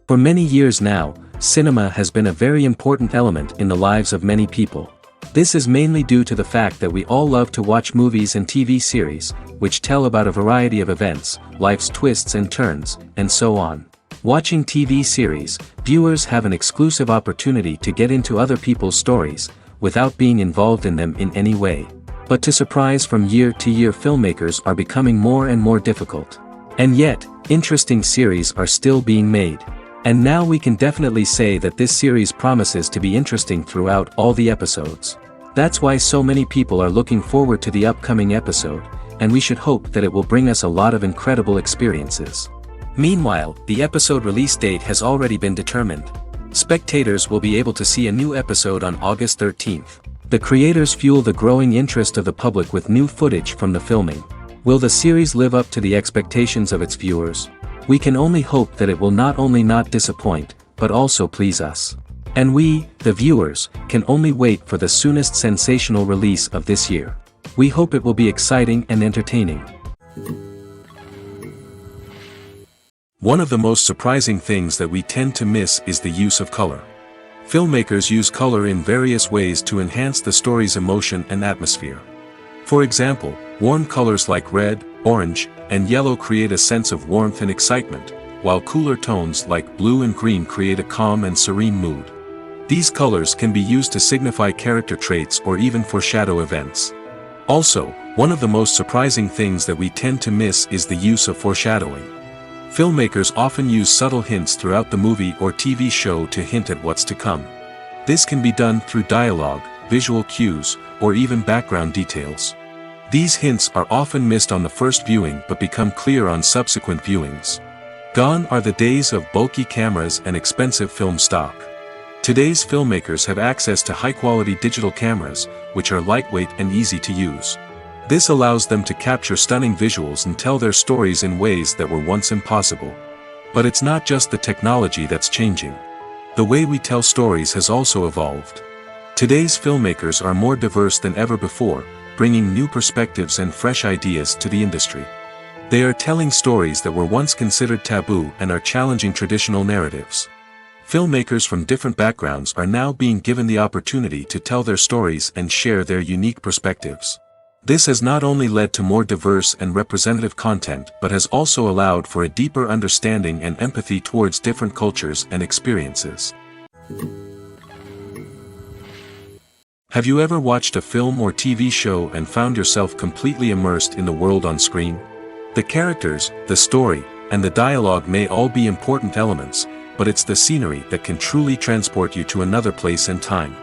For many years now, cinema has been a very important element in the lives of many people. This is mainly due to the fact that we all love to watch movies and TV series, which tell about a variety of events, life's twists and turns, and so on. Watching TV series, viewers have an exclusive opportunity to get into other people's stories, without being involved in them in any way. But to surprise from year to year, filmmakers are becoming more and more difficult. And yet, interesting series are still being made. And now we can definitely say that this series promises to be interesting throughout all the episodes. That's why so many people are looking forward to the upcoming episode, and we should hope that it will bring us a lot of incredible experiences. Meanwhile, the episode release date has already been determined. Spectators will be able to see a new episode on August 13th. The creators fuel the growing interest of the public with new footage from the filming. Will the series live up to the expectations of its viewers? We can only hope that it will not only not disappoint, but also please us. And we, the viewers, can only wait for the soonest sensational release of this year. We hope it will be exciting and entertaining. One of the most surprising things that we tend to miss is the use of color. Filmmakers use color in various ways to enhance the story's emotion and atmosphere. For example, warm colors like red, orange, and yellow create a sense of warmth and excitement, while cooler tones like blue and green create a calm and serene mood. These colors can be used to signify character traits or even foreshadow events. Also, one of the most surprising things that we tend to miss is the use of foreshadowing. Filmmakers often use subtle hints throughout the movie or TV show to hint at what's to come. This can be done through dialogue, visual cues, or even background details. These hints are often missed on the first viewing but become clear on subsequent viewings. Gone are the days of bulky cameras and expensive film stock. Today's filmmakers have access to high-quality digital cameras, which are lightweight and easy to use. This allows them to capture stunning visuals and tell their stories in ways that were once impossible. But it's not just the technology that's changing. The way we tell stories has also evolved. Today's filmmakers are more diverse than ever before, bringing new perspectives and fresh ideas to the industry. They are telling stories that were once considered taboo and are challenging traditional narratives. Filmmakers from different backgrounds are now being given the opportunity to tell their stories and share their unique perspectives. This has not only led to more diverse and representative content but has also allowed for a deeper understanding and empathy towards different cultures and experiences. Have you ever watched a film or TV show and found yourself completely immersed in the world on screen? The characters, the story, and the dialogue may all be important elements, but it's the scenery that can truly transport you to another place and time.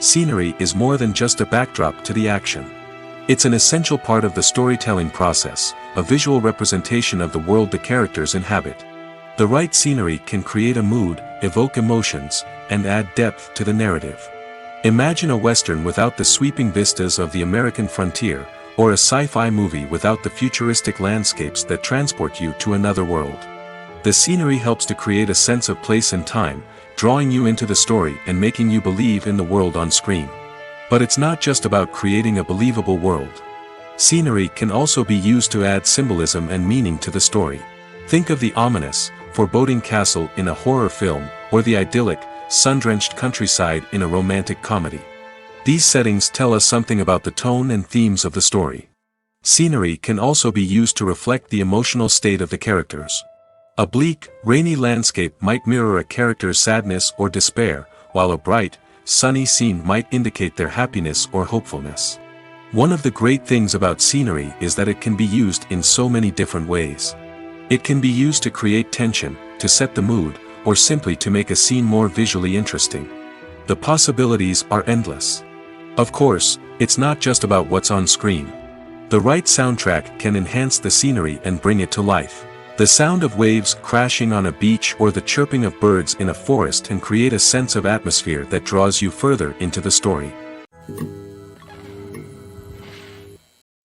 Scenery is more than just a backdrop to the action. It's an essential part of the storytelling process, a visual representation of the world the characters inhabit. The right scenery can create a mood, evoke emotions, and add depth to the narrative. Imagine a Western without the sweeping vistas of the American frontier, or a sci-fi movie without the futuristic landscapes that transport you to another world. The scenery helps to create a sense of place and time, drawing you into the story and making you believe in the world on screen. But it's not just about creating a believable world. Scenery can also be used to add symbolism and meaning to the story. Think of the ominous, foreboding castle in a horror film, or the idyllic, sun-drenched countryside in a romantic comedy. These settings tell us something about the tone and themes of the story. Scenery can also be used to reflect the emotional state of the characters. A bleak, rainy landscape might mirror a character's sadness or despair, while a bright, sunny scene might indicate their happiness or hopefulness. One of the great things about scenery is that it can be used in so many different ways. It can be used to create tension, to set the mood, or simply to make a scene more visually interesting. The possibilities are endless. Of course, it's not just about what's on screen. The right soundtrack can enhance the scenery and bring it to life. The sound of waves crashing on a beach or the chirping of birds in a forest can create a sense of atmosphere that draws you further into the story.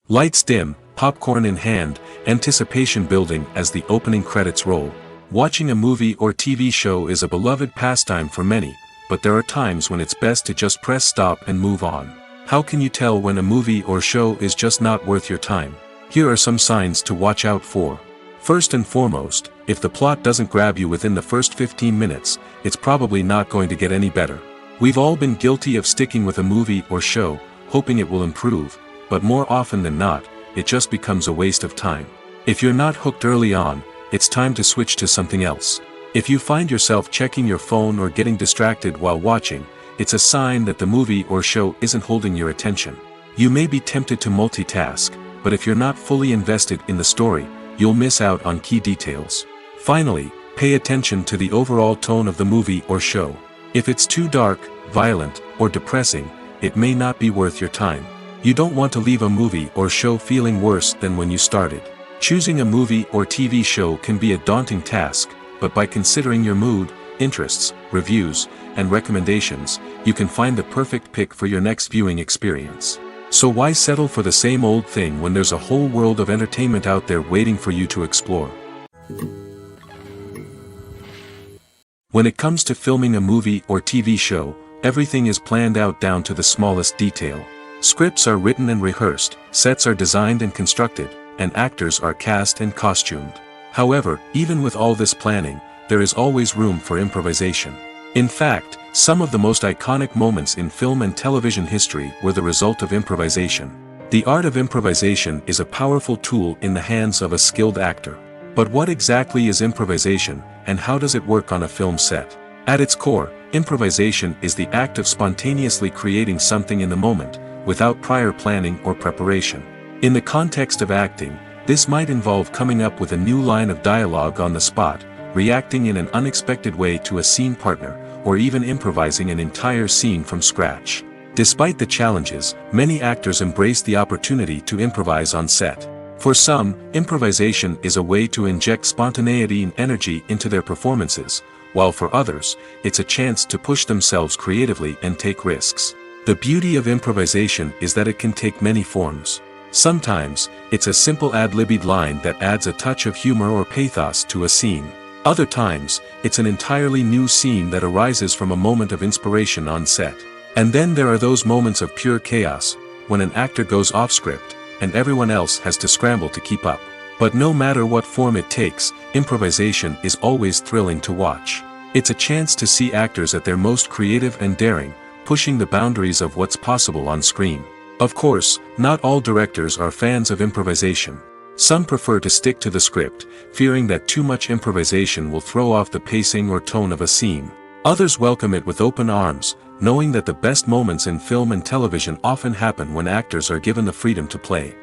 Lights dim, popcorn in hand, anticipation building as the opening credits roll. Watching a movie or TV show is a beloved pastime for many, but there are times when it's best to just press stop and move on. How can you tell when a movie or show is just not worth your time? Here are some signs to watch out for. First and foremost, If the plot doesn't grab you within the first 15 minutes, it's probably not going to get any better. We've all been guilty of sticking with a movie or show, hoping it will improve, but more often than not, it just becomes a waste of time. If you're not hooked early on, it's time to switch to something else. If you find yourself checking your phone or getting distracted while watching, it's a sign that the movie or show isn't holding your attention. You may be tempted to multitask, but if you're not fully invested in the story, you'll miss out on key details. Finally, pay attention to the overall tone of the movie or show. If it's too dark, violent, or depressing, it may not be worth your time. You don't want to leave a movie or show feeling worse than when you started. Choosing a movie or TV show can be a daunting task, but by considering your mood, interests, reviews, and recommendations, you can find the perfect pick for your next viewing experience. So why settle for the same old thing when there's a whole world of entertainment out there waiting for you to explore? When it comes to filming a movie or TV show, everything is planned out down to the smallest detail. Scripts are written and rehearsed, sets are designed and constructed, and actors are cast and costumed. However, even with all this planning, there is always room for improvisation. In fact, some of the most iconic moments in film and television history were the result of improvisation. The art of improvisation is a powerful tool in the hands of a skilled actor. But what exactly is improvisation, and how does it work on a film set? At its core, improvisation is the act of spontaneously creating something in the moment, without prior planning or preparation. In the context of acting, this might involve coming up with a new line of dialogue on the spot, reacting in an unexpected way to a scene partner, or even improvising an entire scene from scratch. Despite the challenges, many actors embrace the opportunity to improvise on set. For some, improvisation is a way to inject spontaneity and energy into their performances, while for others, it's a chance to push themselves creatively and take risks. The beauty of improvisation is that it can take many forms. Sometimes, it's a simple ad-libbed line that adds a touch of humor or pathos to a scene. Other times, it's an entirely new scene that arises from a moment of inspiration on set. And then there are those moments of pure chaos, when an actor goes off script, and everyone else has to scramble to keep up. But no matter what form it takes, improvisation is always thrilling to watch. It's a chance to see actors at their most creative and daring, pushing the boundaries of what's possible on screen. Of course, not all directors are fans of improvisation. Some prefer to stick to the script, fearing that too much improvisation will throw off the pacing or tone of a scene. Others welcome it with open arms, knowing that the best moments in film and television often happen when actors are given the freedom to play.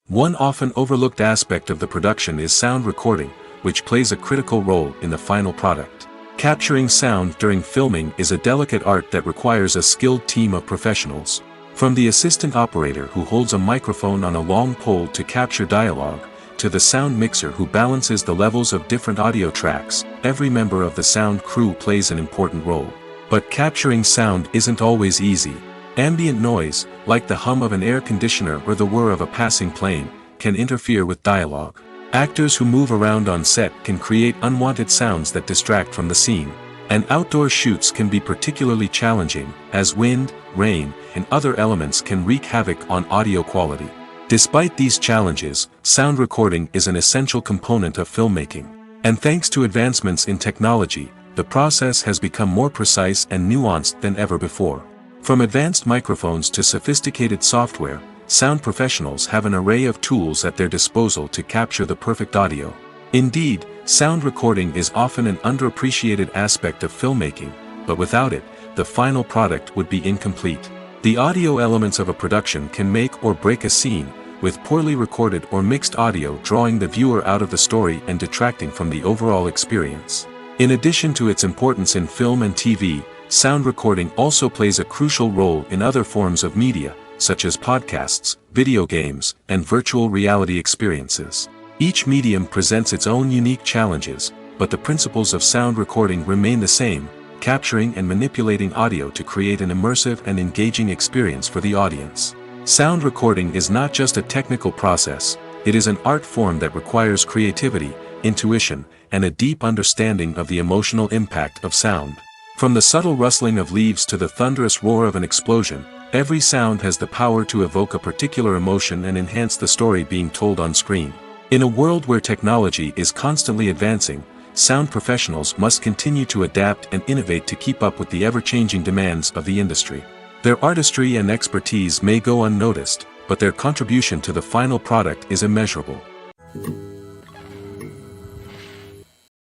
One often overlooked aspect of the production is sound recording, which plays a critical role in the final product. Capturing sound during filming is a delicate art that requires a skilled team of professionals. From the assistant operator who holds a microphone on a long pole to capture dialogue, to the sound mixer who balances the levels of different audio tracks, every member of the sound crew plays an important role. But capturing sound isn't always easy. Ambient noise, like the hum of an air conditioner or the whir of a passing plane, can interfere with dialogue. Actors who move around on set can create unwanted sounds that distract from the scene. And outdoor shoots can be particularly challenging, as wind, rain, and other elements can wreak havoc on audio quality. Despite these challenges, sound recording is an essential component of filmmaking. And thanks to advancements in technology, the process has become more precise and nuanced than ever before. From advanced microphones to sophisticated software, sound professionals have an array of tools at their disposal to capture the perfect audio. Indeed, sound recording is often an underappreciated aspect of filmmaking, but without it, the final product would be incomplete. The audio elements of a production can make or break a scene, with poorly recorded or mixed audio drawing the viewer out of the story and detracting from the overall experience. In addition to its importance in film and TV, sound recording also plays a crucial role in other forms of media, such as podcasts, video games, and virtual reality experiences. Each medium presents its own unique challenges, but the principles of sound recording remain the same, capturing and manipulating audio to create an immersive and engaging experience for the audience. Sound recording is not just a technical process, it is an art form that requires creativity, intuition, and a deep understanding of the emotional impact of sound. From the subtle rustling of leaves to the thunderous roar of an explosion, every sound has the power to evoke a particular emotion and enhance the story being told on screen. In a world where technology is constantly advancing, sound professionals must continue to adapt and innovate to keep up with the ever-changing demands of the industry. Their artistry and expertise may go unnoticed, but their contribution to the final product is immeasurable.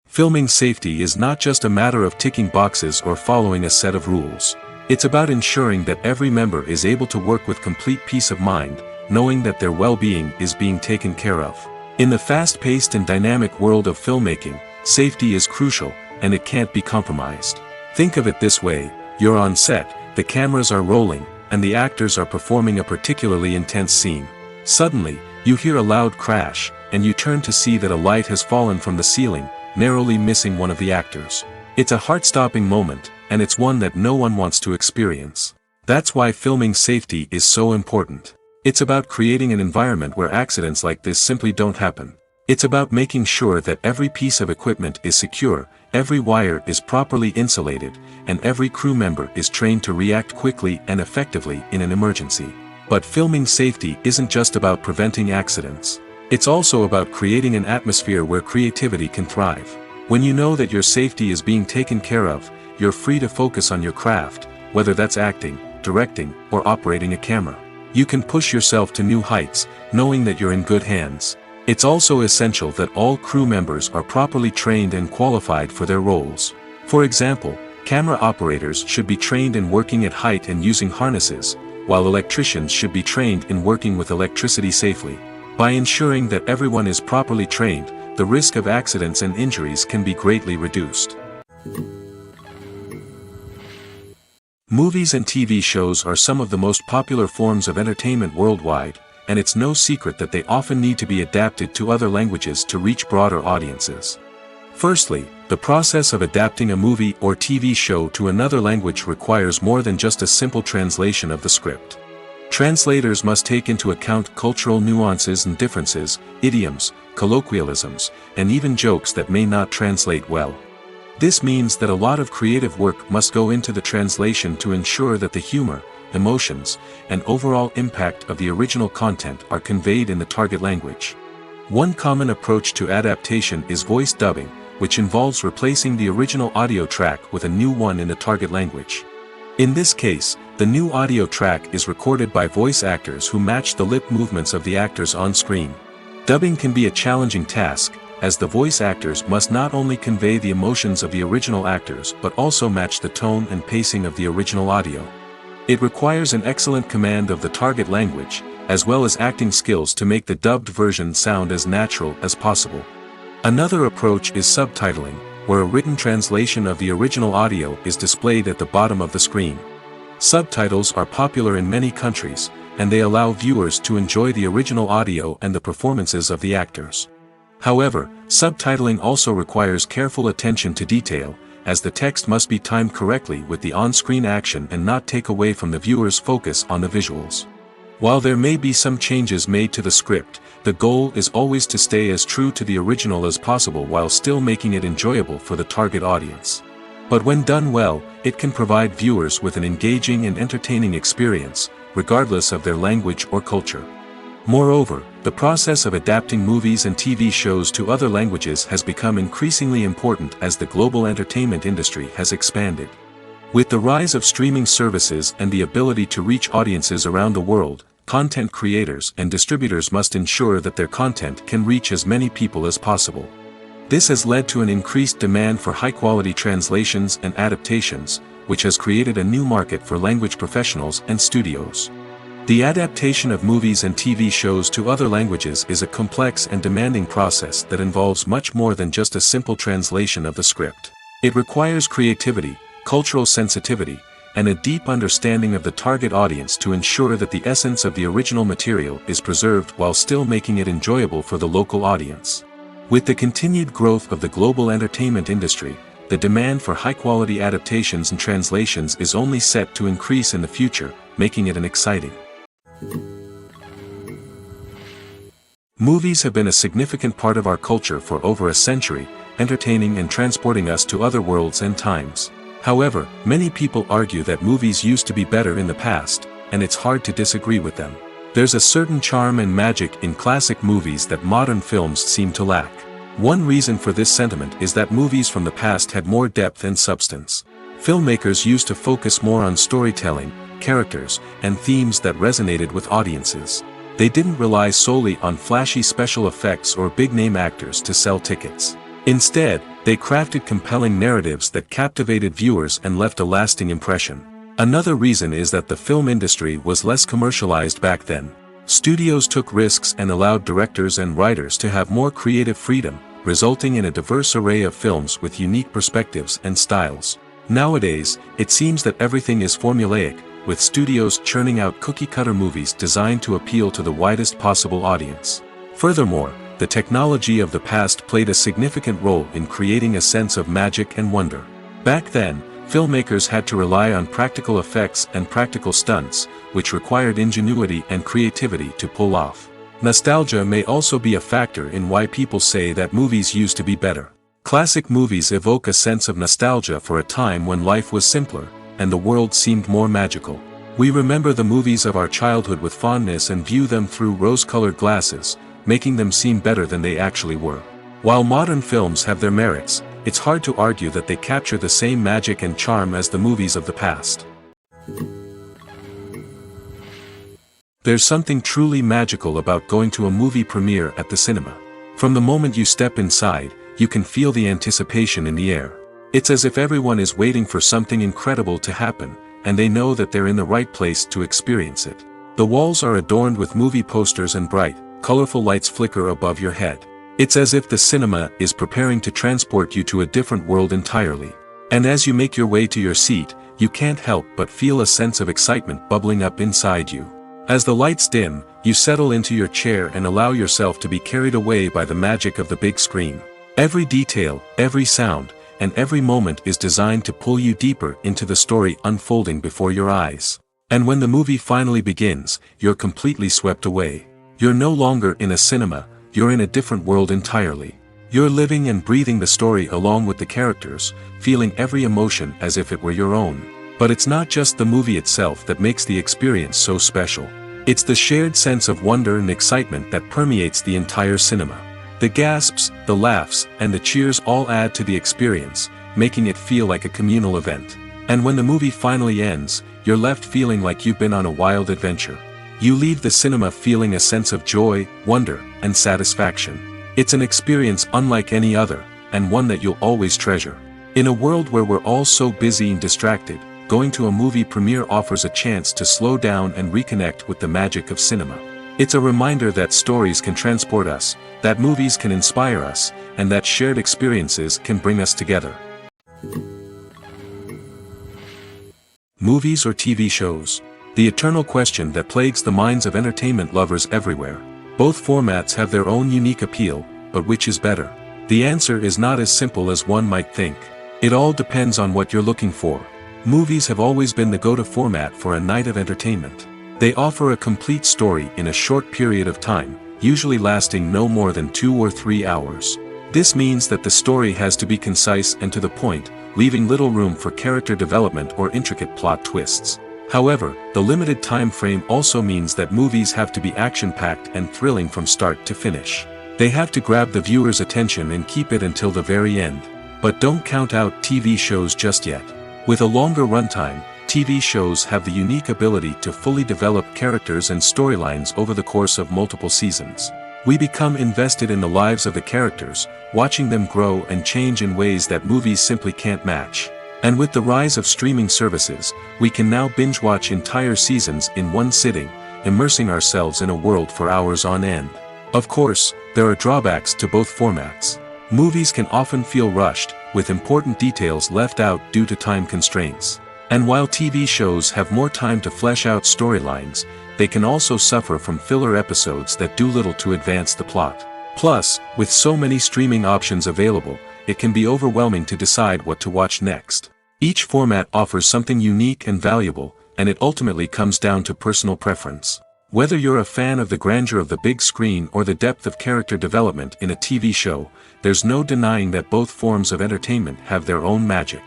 Filming safety is not just a matter of ticking boxes or following a set of rules. It's about ensuring that every member is able to work with complete peace of mind, knowing that their well-being is being taken care of. In the fast-paced and dynamic world of filmmaking, safety is crucial, and it can't be compromised. Think of it this way: you're on set, the cameras are rolling, and the actors are performing a particularly intense scene. Suddenly, you hear a loud crash, and you turn to see that a light has fallen from the ceiling, narrowly missing one of the actors. It's a heart-stopping moment, and it's one that no one wants to experience. That's why filming safety is so important. It's about creating an environment where accidents like this simply don't happen. It's about making sure that every piece of equipment is secure, every wire is properly insulated, and every crew member is trained to react quickly and effectively in an emergency. But filming safety isn't just about preventing accidents. It's also about creating an atmosphere where creativity can thrive. When you know that your safety is being taken care of, you're free to focus on your craft, whether that's acting, directing, or operating a camera. You can push yourself to new heights, knowing that you're in good hands. It's also essential that all crew members are properly trained and qualified for their roles. For example, camera operators should be trained in working at height and using harnesses, while electricians should be trained in working with electricity safely. By ensuring that everyone is properly trained, the risk of accidents and injuries can be greatly reduced. Movies and TV shows are some of the most popular forms of entertainment worldwide, and it's no secret that they often need to be adapted to other languages to reach broader audiences. Firstly, the process of adapting a movie or TV show to another language requires more than just a simple translation of the script. Translators must take into account cultural nuances and differences, idioms, colloquialisms, and even jokes that may not translate well. This means that a lot of creative work must go into the translation to ensure that the humor, emotions, and overall impact of the original content are conveyed in the target language. One common approach to adaptation is voice dubbing, which involves replacing the original audio track with a new one in the target language. In this case, the new audio track is recorded by voice actors who match the lip movements of the actors on screen. Dubbing can be a challenging task, as the voice actors must not only convey the emotions of the original actors but also match the tone and pacing of the original audio. It requires an excellent command of the target language, as well as acting skills to make the dubbed version sound as natural as possible. Another approach is subtitling, where a written translation of the original audio is displayed at the bottom of the screen. Subtitles are popular in many countries, and they allow viewers to enjoy the original audio and the performances of the actors. However, subtitling also requires careful attention to detail, as the text must be timed correctly with the on-screen action and not take away from the viewer's focus on the visuals. While there may be some changes made to the script, the goal is always to stay as true to the original as possible while still making it enjoyable for the target audience. But when done well, it can provide viewers with an engaging and entertaining experience, regardless of their language or culture. Moreover, the process of adapting movies and TV shows to other languages has become increasingly important as the global entertainment industry has expanded. With the rise of streaming services and the ability to reach audiences around the world, content creators and distributors must ensure that their content can reach as many people as possible. This has led to an increased demand for high-quality translations and adaptations, which has created a new market for language professionals and studios. The adaptation of movies and TV shows to other languages is a complex and demanding process that involves much more than just a simple translation of the script. It requires creativity, cultural sensitivity, and a deep understanding of the target audience to ensure that the essence of the original material is preserved while still making it enjoyable for the local audience. With the continued growth of the global entertainment industry, the demand for high-quality adaptations and translations is only set to increase in the future, making it exciting. Movies have been a significant part of our culture for over a century, entertaining and transporting us to other worlds and times. However, many people argue that movies used to be better in the past, and it's hard to disagree with them. There's a certain charm and magic in classic movies that modern films seem to lack. One reason for this sentiment is that movies from the past had more depth and substance. Filmmakers used to focus more on storytelling, characters, and themes that resonated with audiences. They didn't rely solely on flashy special effects or big-name actors to sell tickets. Instead, they crafted compelling narratives that captivated viewers and left a lasting impression. Another reason is that the film industry was less commercialized back then. Studios took risks and allowed directors and writers to have more creative freedom, resulting in a diverse array of films with unique perspectives and styles. Nowadays, it seems that everything is formulaic, with studios churning out cookie-cutter movies designed to appeal to the widest possible audience. Furthermore, the technology of the past played a significant role in creating a sense of magic and wonder. Back then, filmmakers had to rely on practical effects and practical stunts, which required ingenuity and creativity to pull off. Nostalgia may also be a factor in why people say that movies used to be better. Classic movies evoke a sense of nostalgia for a time when life was simpler, and the world seemed more magical. We remember the movies of our childhood with fondness and view them through rose-colored glasses, making them seem better than they actually were. While modern films have their merits, it's hard to argue that they capture the same magic and charm as the movies of the past. There's something truly magical about going to a movie premiere at the cinema. From the moment you step inside, you can feel the anticipation in the air. It's as if everyone is waiting for something incredible to happen, and they know that they're in the right place to experience it. The walls are adorned with movie posters and bright, colorful lights flicker above your head. It's as if the cinema is preparing to transport you to a different world entirely. And as you make your way to your seat, you can't help but feel a sense of excitement bubbling up inside you. As the lights dim, you settle into your chair and allow yourself to be carried away by the magic of the big screen. Every detail, every sound, and every moment is designed to pull you deeper into the story unfolding before your eyes. And when the movie finally begins, you're completely swept away. You're no longer in a cinema, you're in a different world entirely. You're living and breathing the story along with the characters, feeling every emotion as if it were your own. But it's not just the movie itself that makes the experience so special. It's the shared sense of wonder and excitement that permeates the entire cinema. The gasps, the laughs, and the cheers all add to the experience, making it feel like a communal event. And when the movie finally ends, you're left feeling like you've been on a wild adventure. You leave the cinema feeling a sense of joy, wonder, and satisfaction. It's an experience unlike any other, and one that you'll always treasure. In a world where we're all so busy and distracted, going to a movie premiere offers a chance to slow down and reconnect with the magic of cinema. It's a reminder that stories can transport us, that movies can inspire us, and that shared experiences can bring us together. Movies or TV shows? The eternal question that plagues the minds of entertainment lovers everywhere. Both formats have their own unique appeal, but which is better? The answer is not as simple as one might think. It all depends on what you're looking for. Movies have always been the go-to format for a night of entertainment. They offer a complete story in a short period of time, usually lasting no more than 2 or 3 hours. This means that the story has to be concise and to the point, leaving little room for character development or intricate plot twists. However, the limited time frame also means that movies have to be action-packed and thrilling from start to finish. They have to grab the viewer's attention and keep it until the very end. But don't count out TV shows just yet. With a longer runtime, TV shows have the unique ability to fully develop characters and storylines over the course of multiple seasons. We become invested in the lives of the characters, watching them grow and change in ways that movies simply can't match. And with the rise of streaming services, we can now binge-watch entire seasons in one sitting, immersing ourselves in a world for hours on end. Of course, there are drawbacks to both formats. Movies can often feel rushed, with important details left out due to time constraints. And while TV shows have more time to flesh out storylines, they can also suffer from filler episodes that do little to advance the plot. Plus, with so many streaming options available, it can be overwhelming to decide what to watch next. Each format offers something unique and valuable, and it ultimately comes down to personal preference. Whether you're a fan of the grandeur of the big screen or the depth of character development in a TV show, there's no denying that both forms of entertainment have their own magic.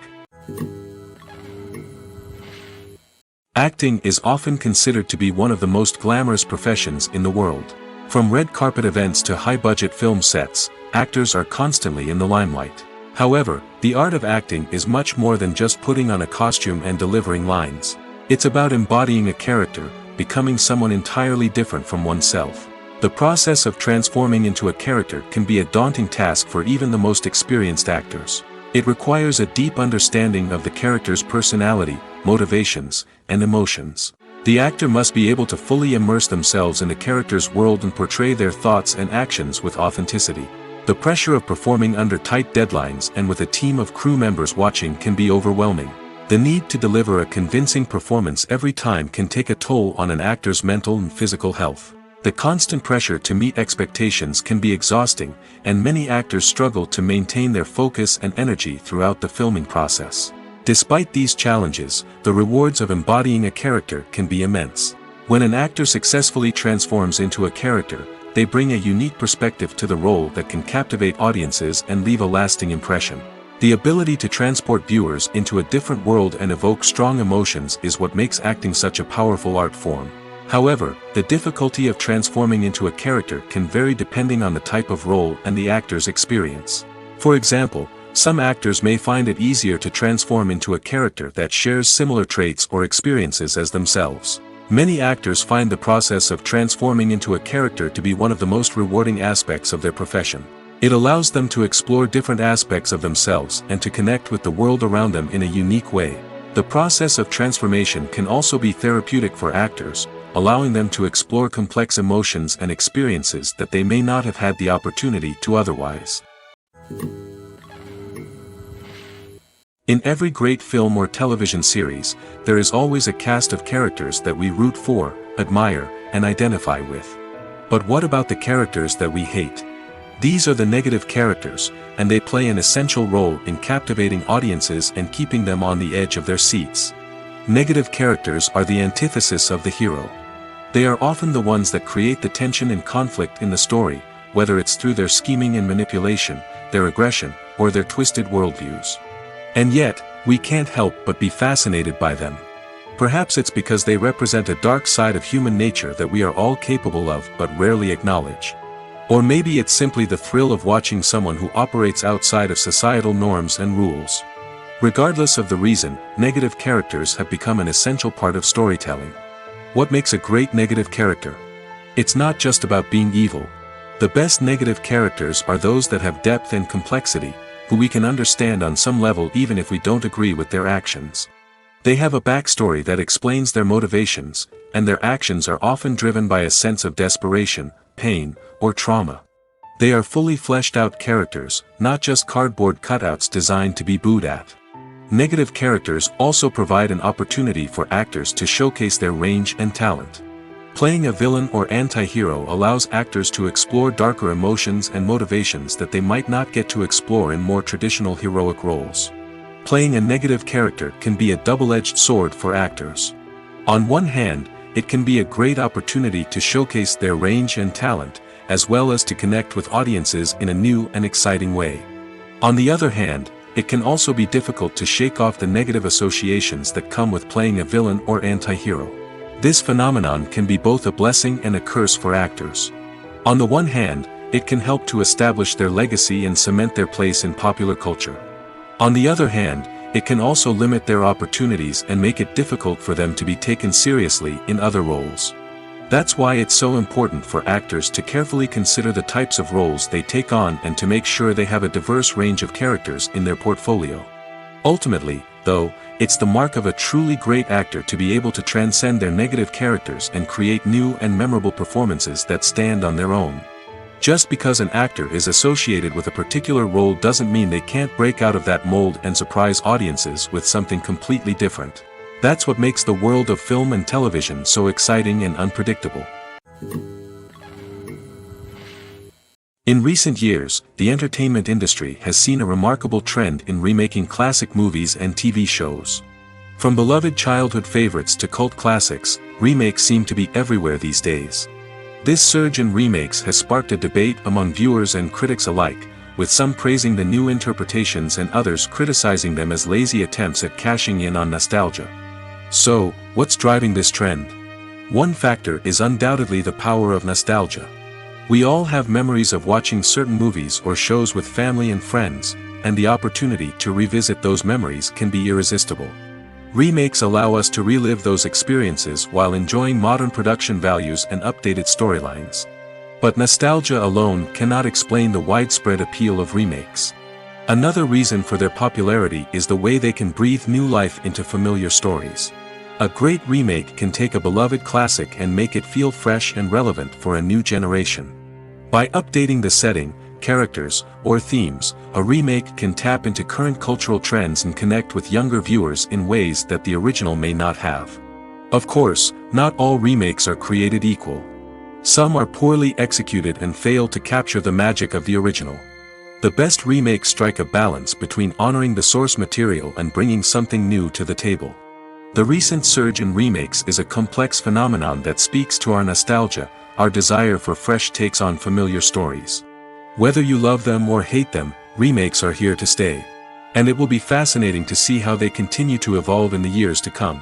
Acting is often considered to be one of the most glamorous professions in the world. From red carpet events to high-budget film sets, actors are constantly in the limelight. However, the art of acting is much more than just putting on a costume and delivering lines. It's about embodying a character, becoming someone entirely different from oneself. The process of transforming into a character can be a daunting task for even the most experienced actors. It requires a deep understanding of the character's personality, motivations, and emotions. The actor must be able to fully immerse themselves in the character's world and portray their thoughts and actions with authenticity. The pressure of performing under tight deadlines and with a team of crew members watching can be overwhelming. The need to deliver a convincing performance every time can take a toll on an actor's mental and physical health. The constant pressure to meet expectations can be exhausting, and many actors struggle to maintain their focus and energy throughout the filming process. Despite these challenges, the rewards of embodying a character can be immense. When an actor successfully transforms into a character, they bring a unique perspective to the role that can captivate audiences and leave a lasting impression. The ability to transport viewers into a different world and evoke strong emotions is what makes acting such a powerful art form. However, the difficulty of transforming into a character can vary depending on the type of role and the actor's experience. For example, some actors may find it easier to transform into a character that shares similar traits or experiences as themselves. Many actors find the process of transforming into a character to be one of the most rewarding aspects of their profession. It allows them to explore different aspects of themselves and to connect with the world around them in a unique way. The process of transformation can also be therapeutic for actors, allowing them to explore complex emotions and experiences that they may not have had the opportunity to otherwise. In every great film or television series, there is always a cast of characters that we root for, admire, and identify with. But what about the characters that we hate? These are the negative characters, and they play an essential role in captivating audiences and keeping them on the edge of their seats. Negative characters are the antithesis of the hero. They are often the ones that create the tension and conflict in the story, whether it's through their scheming and manipulation, their aggression, or their twisted worldviews. And yet, we can't help but be fascinated by them. Perhaps it's because they represent a dark side of human nature that we are all capable of but rarely acknowledge. Or maybe it's simply the thrill of watching someone who operates outside of societal norms and rules. Regardless of the reason, negative characters have become an essential part of storytelling. What makes a great negative character? It's not just about being evil. The best negative characters are those that have depth and complexity, who we can understand on some level even if we don't agree with their actions. They have a backstory that explains their motivations, and their actions are often driven by a sense of desperation, pain, or trauma. They are fully fleshed out characters, not just cardboard cutouts designed to be booed at. Negative characters also provide an opportunity for actors to showcase their range and talent. Playing a villain or anti-hero allows actors to explore darker emotions and motivations that they might not get to explore in more traditional heroic roles. Playing a negative character can be a double-edged sword for actors. On one hand, it can be a great opportunity to showcase their range and talent, as well as to connect with audiences in a new and exciting way. On the other hand, it can also be difficult to shake off the negative associations that come with playing a villain or anti-hero. This phenomenon can be both a blessing and a curse for actors. On the one hand, it can help to establish their legacy and cement their place in popular culture. On the other hand, it can also limit their opportunities and make it difficult for them to be taken seriously in other roles. That's why it's so important for actors to carefully consider the types of roles they take on and to make sure they have a diverse range of characters in their portfolio. Ultimately, though, it's the mark of a truly great actor to be able to transcend their negative characters and create new and memorable performances that stand on their own. Just because an actor is associated with a particular role doesn't mean they can't break out of that mold and surprise audiences with something completely different. That's what makes the world of film and television so exciting and unpredictable. In recent years, the entertainment industry has seen a remarkable trend in remaking classic movies and TV shows. From beloved childhood favorites to cult classics, remakes seem to be everywhere these days. This surge in remakes has sparked a debate among viewers and critics alike, with some praising the new interpretations and others criticizing them as lazy attempts at cashing in on nostalgia. So, what's driving this trend? One factor is undoubtedly the power of nostalgia. We all have memories of watching certain movies or shows with family and friends, and the opportunity to revisit those memories can be irresistible. Remakes allow us to relive those experiences while enjoying modern production values and updated storylines. But nostalgia alone cannot explain the widespread appeal of remakes. Another reason for their popularity is the way they can breathe new life into familiar stories. A great remake can take a beloved classic and make it feel fresh and relevant for a new generation. By updating the setting, characters, or themes, a remake can tap into current cultural trends and connect with younger viewers in ways that the original may not have. Of course, not all remakes are created equal. Some are poorly executed and fail to capture the magic of the original. The best remakes strike a balance between honoring the source material and bringing something new to the table. The recent surge in remakes is a complex phenomenon that speaks to our nostalgia, our desire for fresh takes on familiar stories. Whether you love them or hate them, remakes are here to stay. And it will be fascinating to see how they continue to evolve in the years to come.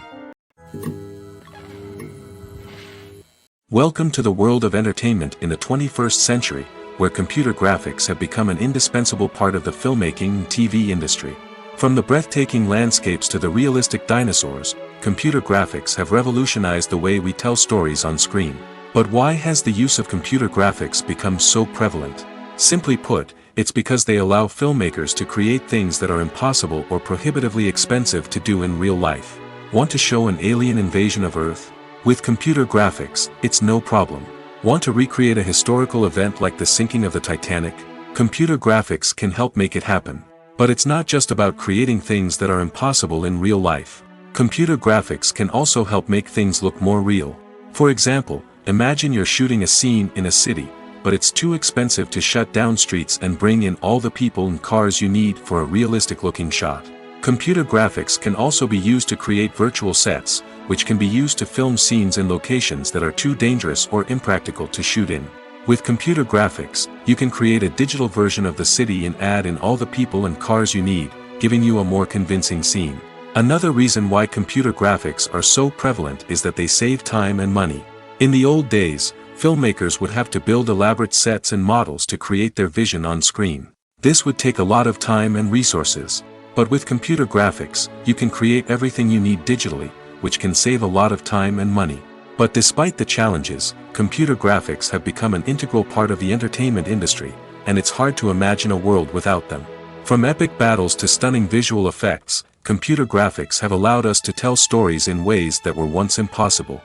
Welcome to the world of entertainment in the 21st century, where computer graphics have become an indispensable part of the filmmaking and TV industry. From the breathtaking landscapes to the realistic dinosaurs, computer graphics have revolutionized the way we tell stories on screen. But why has the use of computer graphics become so prevalent? Simply put, it's because they allow filmmakers to create things that are impossible or prohibitively expensive to do in real life. Want to show an alien invasion of Earth? With computer graphics, it's no problem. Want to recreate a historical event like the sinking of the Titanic? Computer graphics can help make it happen. But it's not just about creating things that are impossible in real life. Computer graphics can also help make things look more real. For example, imagine you're shooting a scene in a city, but it's too expensive to shut down streets and bring in all the people and cars you need for a realistic-looking shot. Computer graphics can also be used to create virtual sets, which can be used to film scenes in locations that are too dangerous or impractical to shoot in. With computer graphics, you can create a digital version of the city and add in all the people and cars you need, giving you a more convincing scene. Another reason why computer graphics are so prevalent is that they save time and money. In the old days, filmmakers would have to build elaborate sets and models to create their vision on screen. This would take a lot of time and resources. But with computer graphics, you can create everything you need digitally, which can save a lot of time and money. But despite the challenges, computer graphics have become an integral part of the entertainment industry, and it's hard to imagine a world without them. From epic battles to stunning visual effects, computer graphics have allowed us to tell stories in ways that were once impossible.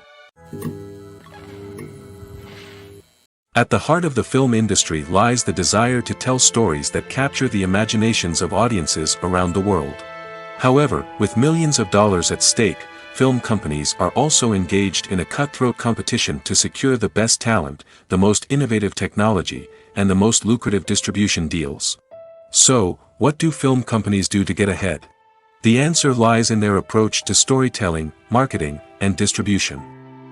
At the heart of the film industry lies the desire to tell stories that capture the imaginations of audiences around the world. However, with millions of dollars at stake, film companies are also engaged in a cutthroat competition to secure the best talent, the most innovative technology, and the most lucrative distribution deals. So, what do film companies do to get ahead? The answer lies in their approach to storytelling, marketing, and distribution.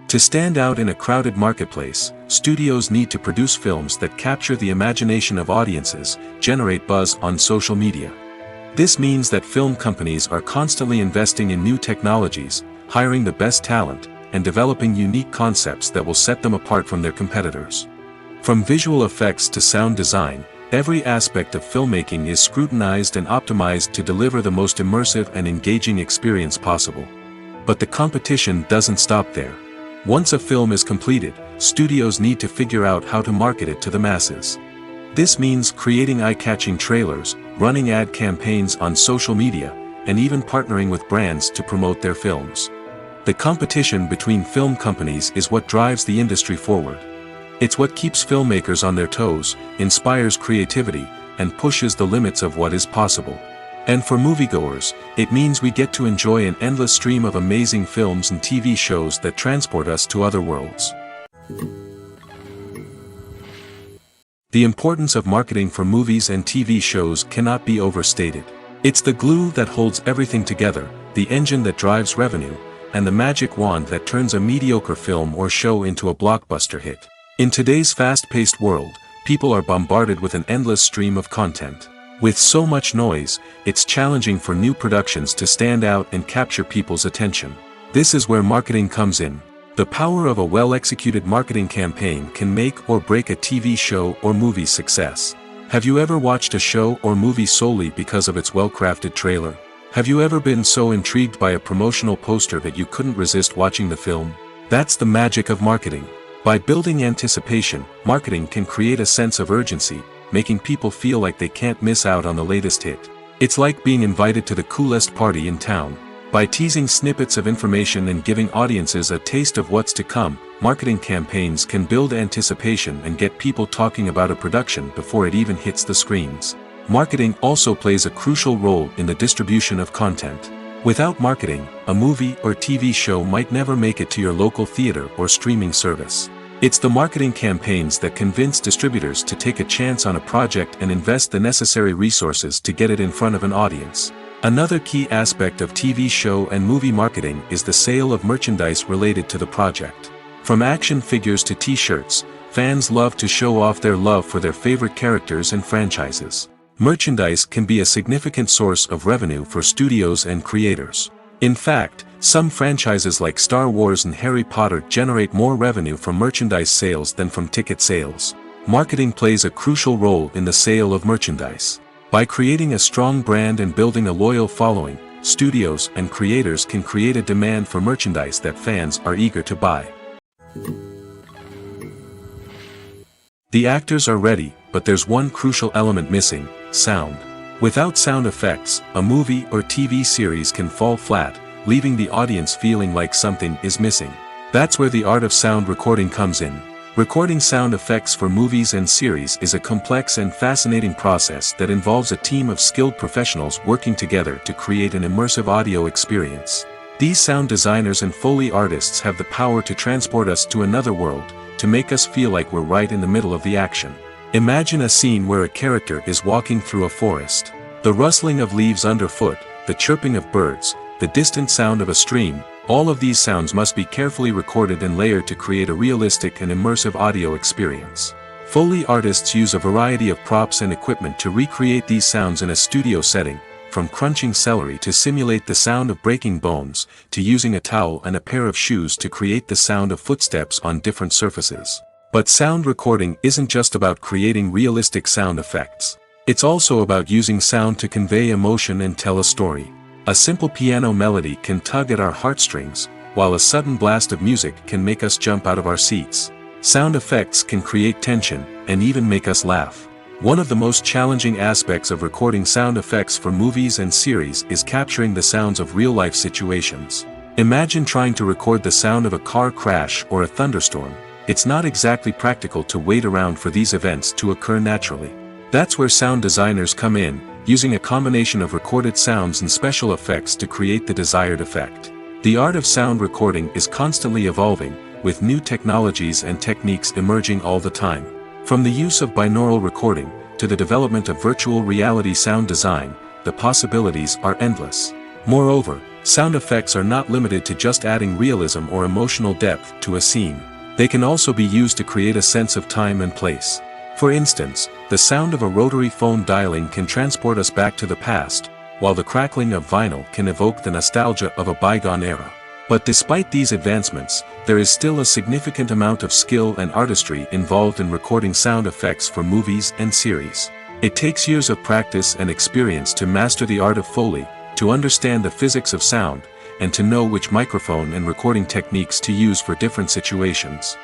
To stand out in a crowded marketplace, studios need to produce films that capture the imagination of audiences, generate buzz on social media. This means that film companies are constantly investing in new technologies, hiring the best talent, and developing unique concepts that will set them apart from their competitors. From visual effects to sound design, every aspect of filmmaking is scrutinized and optimized to deliver the most immersive and engaging experience possible. But the competition doesn't stop there. Once a film is completed, studios need to figure out how to market it to the masses. This means creating eye-catching trailers, running ad campaigns on social media, and even partnering with brands to promote their films. The competition between film companies is what drives the industry forward. It's what keeps filmmakers on their toes, inspires creativity, and pushes the limits of what is possible. And for moviegoers, it means we get to enjoy an endless stream of amazing films and TV shows that transport us to other worlds. The importance of marketing for movies and TV shows cannot be overstated. It's the glue that holds everything together, the engine that drives revenue, and the magic wand that turns a mediocre film or show into a blockbuster hit. In today's fast-paced world, people are bombarded with an endless stream of content. With so much noise, it's challenging for new productions to stand out and capture people's attention. This is where marketing comes in. The power of a well-executed marketing campaign can make or break a TV show or movie's success. Have you ever watched a show or movie solely because of its well-crafted trailer? Have you ever been so intrigued by a promotional poster that you couldn't resist watching the film? That's the magic of marketing. By building anticipation, marketing can create a sense of urgency, making people feel like they can't miss out on the latest hit. It's like being invited to the coolest party in town. By teasing snippets of information and giving audiences a taste of what's to come, marketing campaigns can build anticipation and get people talking about a production before it even hits the screens. Marketing also plays a crucial role in the distribution of content. Without marketing, a movie or TV show might never make it to your local theater or streaming service. It's the marketing campaigns that convince distributors to take a chance on a project and invest the necessary resources to get it in front of an audience. Another key aspect of TV show and movie marketing is the sale of merchandise related to the project. From action figures to t-shirts, fans love to show off their love for their favorite characters and franchises. Merchandise can be a significant source of revenue for studios and creators. In fact, some franchises like Star Wars and Harry Potter generate more revenue from merchandise sales than from ticket sales. Marketing plays a crucial role in the sale of merchandise. By creating a strong brand and building a loyal following, studios and creators can create a demand for merchandise that fans are eager to buy. The actors are ready, but there's one crucial element missing: sound. Without sound effects, a movie or TV series can fall flat, leaving the audience feeling like something is missing. That's where the art of sound recording comes in. Recording sound effects for movies and series is a complex and fascinating process that involves a team of skilled professionals working together to create an immersive audio experience. These sound designers and Foley artists have the power to transport us to another world, to make us feel like we're right in the middle of the action. Imagine a scene where a character is walking through a forest. The rustling of leaves underfoot, the chirping of birds, the distant sound of a stream, all of these sounds must be carefully recorded and layered to create a realistic and immersive audio experience. Foley artists use a variety of props and equipment to recreate these sounds in a studio setting, from crunching celery to simulate the sound of breaking bones, to using a towel and a pair of shoes to create the sound of footsteps on different surfaces. But sound recording isn't just about creating realistic sound effects. It's also about using sound to convey emotion and tell a story. A simple piano melody can tug at our heartstrings, while a sudden blast of music can make us jump out of our seats. Sound effects can create tension, and even make us laugh. One of the most challenging aspects of recording sound effects for movies and series is capturing the sounds of real-life situations. Imagine trying to record the sound of a car crash or a thunderstorm. It's not exactly practical to wait around for these events to occur naturally. That's where sound designers come in, using a combination of recorded sounds and special effects to create the desired effect. The art of sound recording is constantly evolving, with new technologies and techniques emerging all the time. From the use of binaural recording, to the development of virtual reality sound design, the possibilities are endless. Moreover, sound effects are not limited to just adding realism or emotional depth to a scene. They can also be used to create a sense of time and place. For instance, the sound of a rotary phone dialing can transport us back to the past, while the crackling of vinyl can evoke the nostalgia of a bygone era. But despite these advancements, there is still a significant amount of skill and artistry involved in recording sound effects for movies and series. It takes years of practice and experience to master the art of Foley, to understand the physics of sound, and to know which microphone and recording techniques to use for different situations.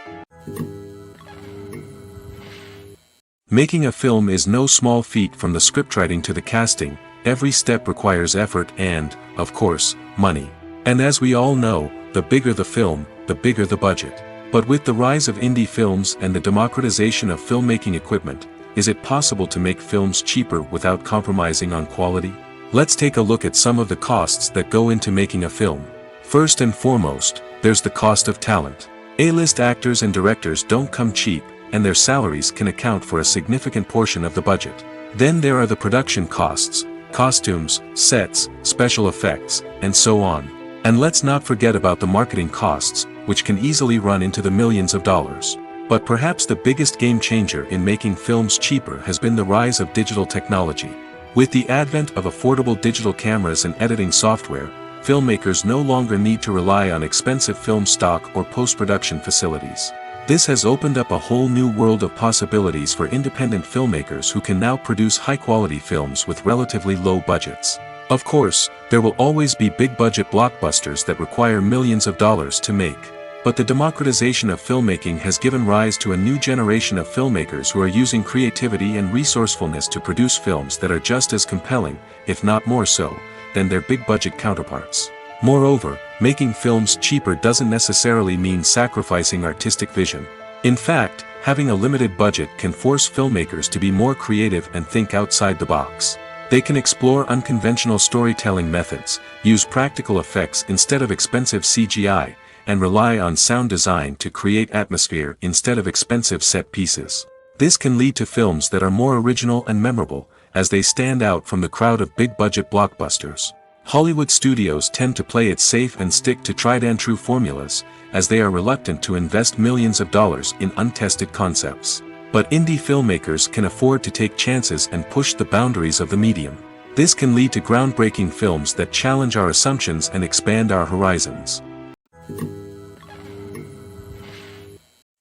Making a film is no small feat. From the scriptwriting to the casting, every step requires effort and, of course, money. And as we all know, the bigger the film, the bigger the budget. But with the rise of indie films and the democratization of filmmaking equipment, is it possible to make films cheaper without compromising on quality? Let's take a look at some of the costs that go into making a film. First and foremost, there's the cost of talent. A-list actors and directors don't come cheap, and their salaries can account for a significant portion of the budget. Then there are the production costs, costumes, sets, special effects, and so on. And let's not forget about the marketing costs, which can easily run into the millions of dollars. But perhaps the biggest game changer in making films cheaper has been the rise of digital technology. With the advent of affordable digital cameras and editing software, filmmakers no longer need to rely on expensive film stock or post-production facilities. This has opened up a whole new world of possibilities for independent filmmakers who can now produce high-quality films with relatively low budgets. Of course, there will always be big-budget blockbusters that require millions of dollars to make. But the democratization of filmmaking has given rise to a new generation of filmmakers who are using creativity and resourcefulness to produce films that are just as compelling, if not more so, than their big-budget counterparts. Moreover, making films cheaper doesn't necessarily mean sacrificing artistic vision. In fact, having a limited budget can force filmmakers to be more creative and think outside the box. They can explore unconventional storytelling methods, use practical effects instead of expensive CGI, and rely on sound design to create atmosphere instead of expensive set pieces. This can lead to films that are more original and memorable, as they stand out from the crowd of big-budget blockbusters. Hollywood studios tend to play it safe and stick to tried-and-true formulas, as they are reluctant to invest millions of dollars in untested concepts. But indie filmmakers can afford to take chances and push the boundaries of the medium. This can lead to groundbreaking films that challenge our assumptions and expand our horizons.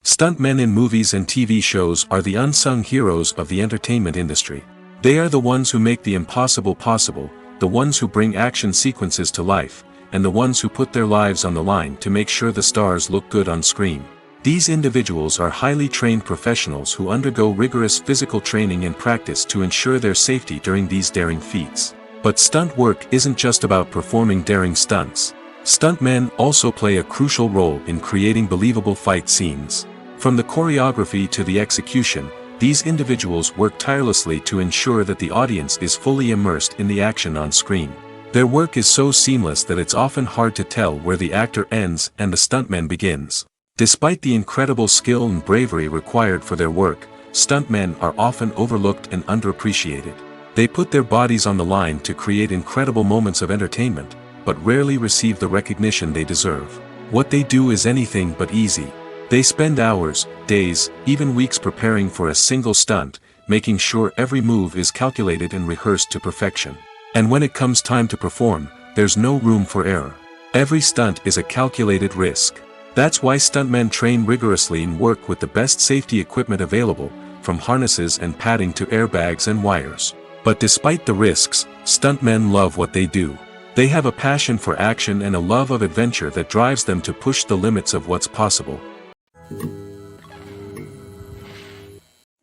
Stuntmen in movies and TV shows are the unsung heroes of the entertainment industry. They are the ones who make the impossible possible, the ones who bring action sequences to life, and the ones who put their lives on the line to make sure the stars look good on screen. These individuals are highly trained professionals who undergo rigorous physical training and practice to ensure their safety during these daring feats. But stunt work isn't just about performing daring stunts. Stuntmen also play a crucial role in creating believable fight scenes. From the choreography to the execution, these individuals work tirelessly to ensure that the audience is fully immersed in the action on screen. Their work is so seamless that it's often hard to tell where the actor ends and the stuntman begins. Despite the incredible skill and bravery required for their work, stuntmen are often overlooked and underappreciated. They put their bodies on the line to create incredible moments of entertainment, but rarely receive the recognition they deserve. What they do is anything but easy. They spend hours, days, even weeks preparing for a single stunt, making sure every move is calculated and rehearsed to perfection. And when it comes time to perform, there's no room for error. Every stunt is a calculated risk. That's why stuntmen train rigorously and work with the best safety equipment available, from harnesses and padding to airbags and wires. But despite the risks, stuntmen love what they do. They have a passion for action and a love of adventure that drives them to push the limits of what's possible.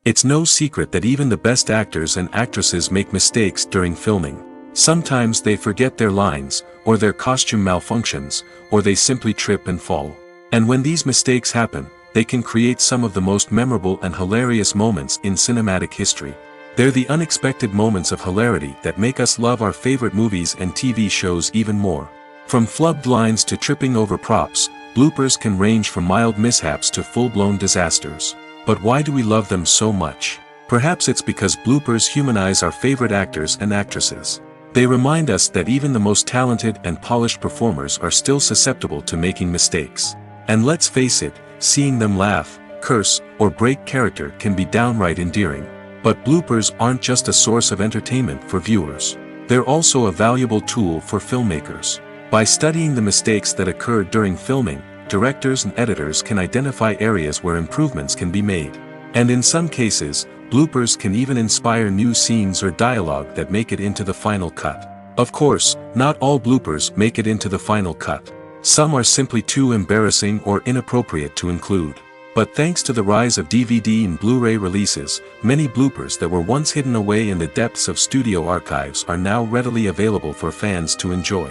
It's no secret that even the best actors and actresses make mistakes during filming. Sometimes they forget their lines, or their costume malfunctions, or they simply trip and fall. And when these mistakes happen, they can create some of the most memorable and hilarious moments in cinematic history. They're the unexpected moments of hilarity that make us love our favorite movies and TV shows even more. From flubbed lines to tripping over props, bloopers can range from mild mishaps to full-blown disasters. But why do we love them so much? Perhaps it's because bloopers humanize our favorite actors and actresses. They remind us that even the most talented and polished performers are still susceptible to making mistakes. And let's face it, seeing them laugh, curse, or break character can be downright endearing. But bloopers aren't just a source of entertainment for viewers. They're also a valuable tool for filmmakers. By studying the mistakes that occur during filming, directors and editors can identify areas where improvements can be made. And in some cases, bloopers can even inspire new scenes or dialogue that make it into the final cut. Of course, not all bloopers make it into the final cut. Some are simply too embarrassing or inappropriate to include. But thanks to the rise of DVD and Blu-ray releases, many bloopers that were once hidden away in the depths of studio archives are now readily available for fans to enjoy.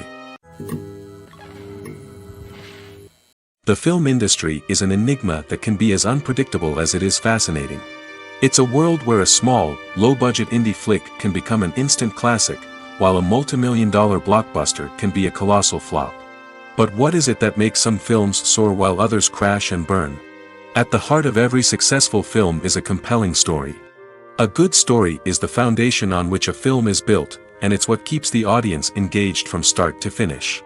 The film industry is an enigma that can be as unpredictable as it is fascinating. It's a world where a small, low-budget indie flick can become an instant classic, while a multi-million-dollar blockbuster can be a colossal flop. But what is it that makes some films soar while others crash and burn? At the heart of every successful film is a compelling story. A good story is the foundation on which a film is built, and it's what keeps the audience engaged from start to finish.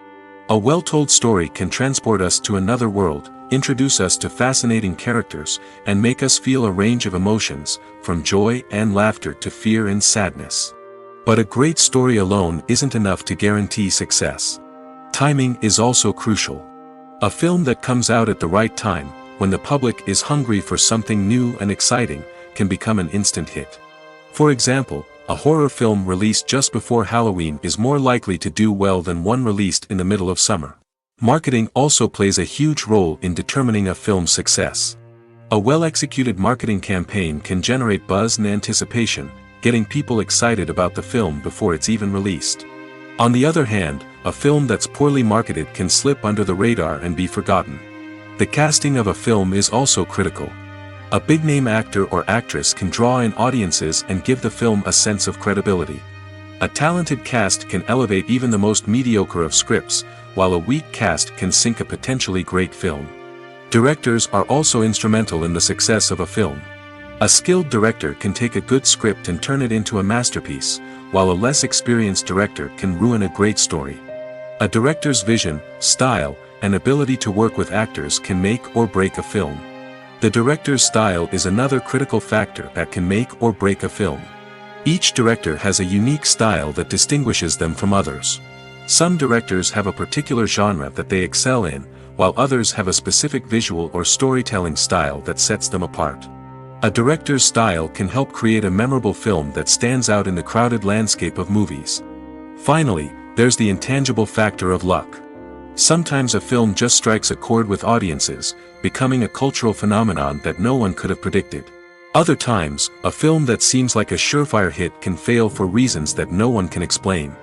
A well-told story can transport us to another world, introduce us to fascinating characters, and make us feel a range of emotions, from joy and laughter to fear and sadness. But a great story alone isn't enough to guarantee success. Timing is also crucial. A film that comes out at the right time, when the public is hungry for something new and exciting, can become an instant hit. For example, a horror film released just before Halloween is more likely to do well than one released in the middle of summer. Marketing also plays a huge role in determining a film's success. A well-executed marketing campaign can generate buzz and anticipation, getting people excited about the film before it's even released. On the other hand, a film that's poorly marketed can slip under the radar and be forgotten. The casting of a film is also critical. A big-name actor or actress can draw in audiences and give the film a sense of credibility. A talented cast can elevate even the most mediocre of scripts, while a weak cast can sink a potentially great film. Directors are also instrumental in the success of a film. A skilled director can take a good script and turn it into a masterpiece, while a less experienced director can ruin a great story. A director's vision, style, and ability to work with actors can make or break a film. The director's style is another critical factor that can make or break a film. Each director has a unique style that distinguishes them from others. Some directors have a particular genre that they excel in, while others have a specific visual or storytelling style that sets them apart. A director's style can help create a memorable film that stands out in the crowded landscape of movies. Finally, there's the intangible factor of luck. Sometimes a film just strikes a chord with audiences, becoming a cultural phenomenon that no one could have predicted. Other times, a film that seems like a surefire hit can fail for reasons that no one can explain.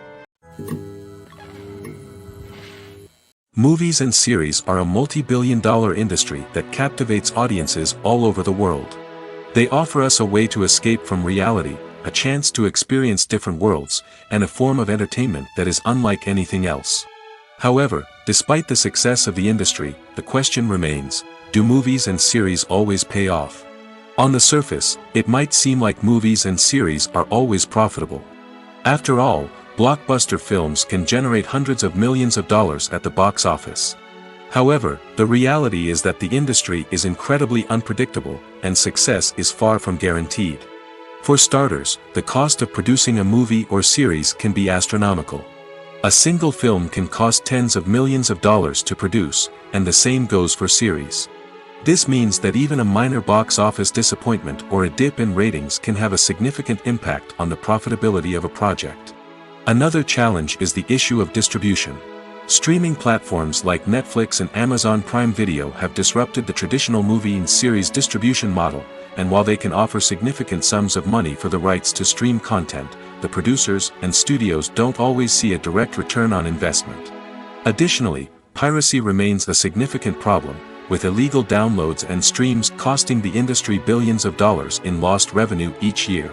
Movies and series are a multi-billion-dollar industry that captivates audiences all over the world. They offer us a way to escape from reality, a chance to experience different worlds, and a form of entertainment that is unlike anything else. However, despite the success of the industry, the question remains, do movies and series always pay off? On the surface, it might seem like movies and series are always profitable. After all, blockbuster films can generate hundreds of millions of dollars at the box office. However, the reality is that the industry is incredibly unpredictable, and success is far from guaranteed. For starters, the cost of producing a movie or series can be astronomical. A single film can cost tens of millions of dollars to produce, and the same goes for series. This means that even a minor box office disappointment or a dip in ratings can have a significant impact on the profitability of a project. Another challenge is the issue of distribution. Streaming platforms like Netflix and Amazon Prime Video have disrupted the traditional movie and series distribution model, and while they can offer significant sums of money for the rights to stream content, the producers and studios don't always see a direct return on investment. Additionally, piracy remains a significant problem, with illegal downloads and streams costing the industry billions of dollars in lost revenue each year.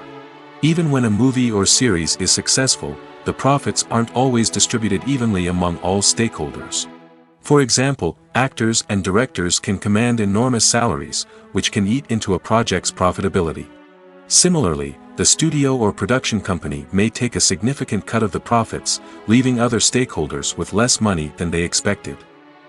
Even when a movie or series is successful, the profits aren't always distributed evenly among all stakeholders. For example, actors and directors can command enormous salaries, which can eat into a project's profitability. Similarly, the studio or production company may take a significant cut of the profits, leaving other stakeholders with less money than they expected.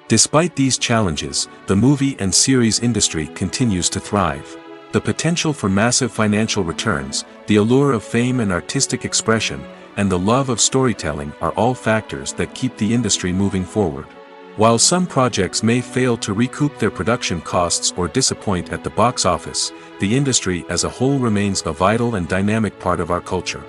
Despite these challenges, the movie and series industry continues to thrive. The potential for massive financial returns, the allure of fame and artistic expression, and the love of storytelling are all factors that keep the industry moving forward. While some projects may fail to recoup their production costs or disappoint at the box office, the industry as a whole remains a vital and dynamic part of our culture.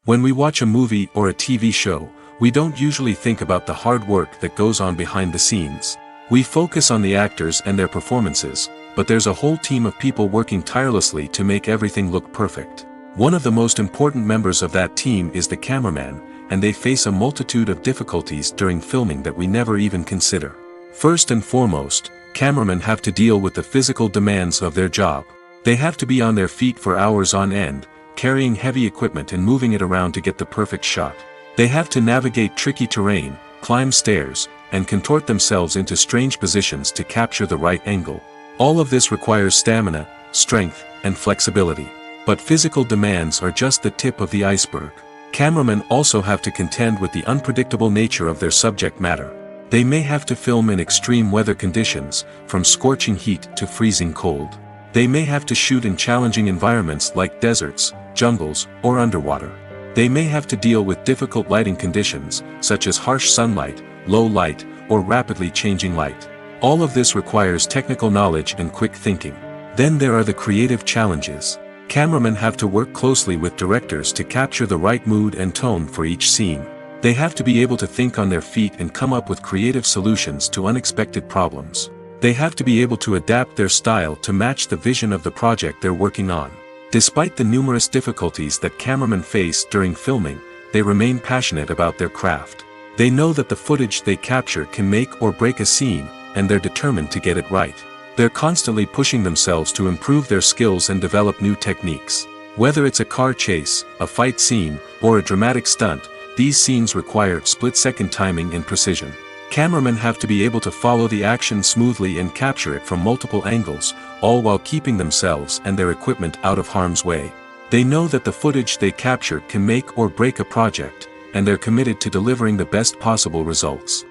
When we watch a movie or a TV show, we don't usually think about the hard work that goes on behind the scenes. We focus on the actors and their performances, but there's a whole team of people working tirelessly to make everything look perfect. One of the most important members of that team is the cameraman, and they face a multitude of difficulties during filming that we never even consider. First and foremost, cameramen have to deal with the physical demands of their job. They have to be on their feet for hours on end, carrying heavy equipment and moving it around to get the perfect shot. They have to navigate tricky terrain, climb stairs, and contort themselves into strange positions to capture the right angle. All of this requires stamina, strength, and flexibility. But physical demands are just the tip of the iceberg. Cameramen also have to contend with the unpredictable nature of their subject matter. They may have to film in extreme weather conditions, from scorching heat to freezing cold. They may have to shoot in challenging environments like deserts, jungles, or underwater. They may have to deal with difficult lighting conditions, such as harsh sunlight, low light, or rapidly changing light. All of this requires technical knowledge and quick thinking. Then there are the creative challenges. Cameramen have to work closely with directors to capture the right mood and tone for each scene. They have to be able to think on their feet and come up with creative solutions to unexpected problems. They have to be able to adapt their style to match the vision of the project they're working on. Despite the numerous difficulties that cameramen face during filming, they remain passionate about their craft. They know that the footage they capture can make or break a scene, and they're determined to get it right. They're constantly pushing themselves to improve their skills and develop new techniques. Whether it's a car chase, a fight scene, or a dramatic stunt, these scenes require split-second timing and precision. Cameramen have to be able to follow the action smoothly and capture it from multiple angles, all while keeping themselves and their equipment out of harm's way. They know that the footage they capture can make or break a project, and they're committed to delivering the best possible results.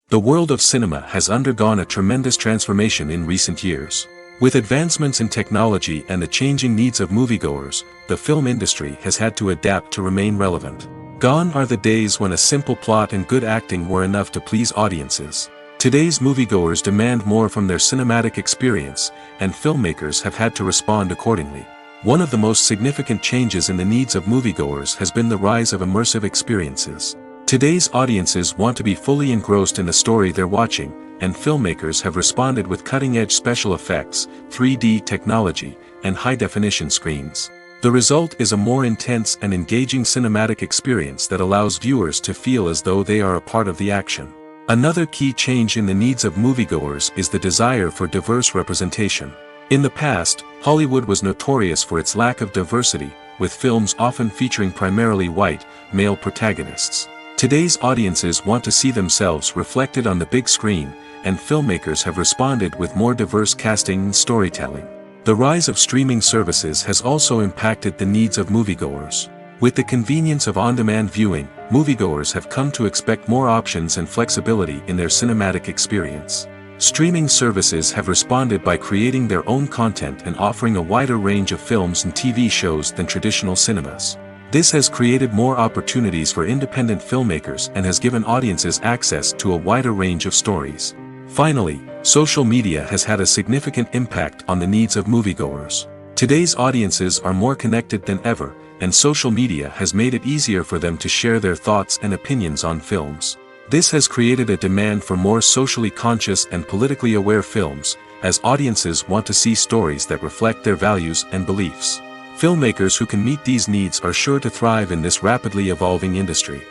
The world of cinema has undergone a tremendous transformation in recent years. With advancements in technology and the changing needs of moviegoers, the film industry has had to adapt to remain relevant. Gone are the days when a simple plot and good acting were enough to please audiences. Today's moviegoers demand more from their cinematic experience, and filmmakers have had to respond accordingly. One of the most significant changes in the needs of moviegoers has been the rise of immersive experiences. Today's audiences want to be fully engrossed in the story they're watching, and filmmakers have responded with cutting-edge special effects, 3D technology, and high-definition screens. The result is a more intense and engaging cinematic experience that allows viewers to feel as though they are a part of the action. Another key change in the needs of moviegoers is the desire for diverse representation. In the past, Hollywood was notorious for its lack of diversity, with films often featuring primarily white, male protagonists. Today's audiences want to see themselves reflected on the big screen, and filmmakers have responded with more diverse casting and storytelling. The rise of streaming services has also impacted the needs of moviegoers. With the convenience of on-demand viewing, moviegoers have come to expect more options and flexibility in their cinematic experience. Streaming services have responded by creating their own content and offering a wider range of films and TV shows than traditional cinemas. This has created more opportunities for independent filmmakers and has given audiences access to a wider range of stories. Finally, social media has had a significant impact on the needs of moviegoers. Today's audiences are more connected than ever, and social media has made it easier for them to share their thoughts and opinions on films. This has created a demand for more socially conscious and politically aware films, as audiences want to see stories that reflect their values and beliefs. Filmmakers who can meet these needs are sure to thrive in this rapidly evolving industry.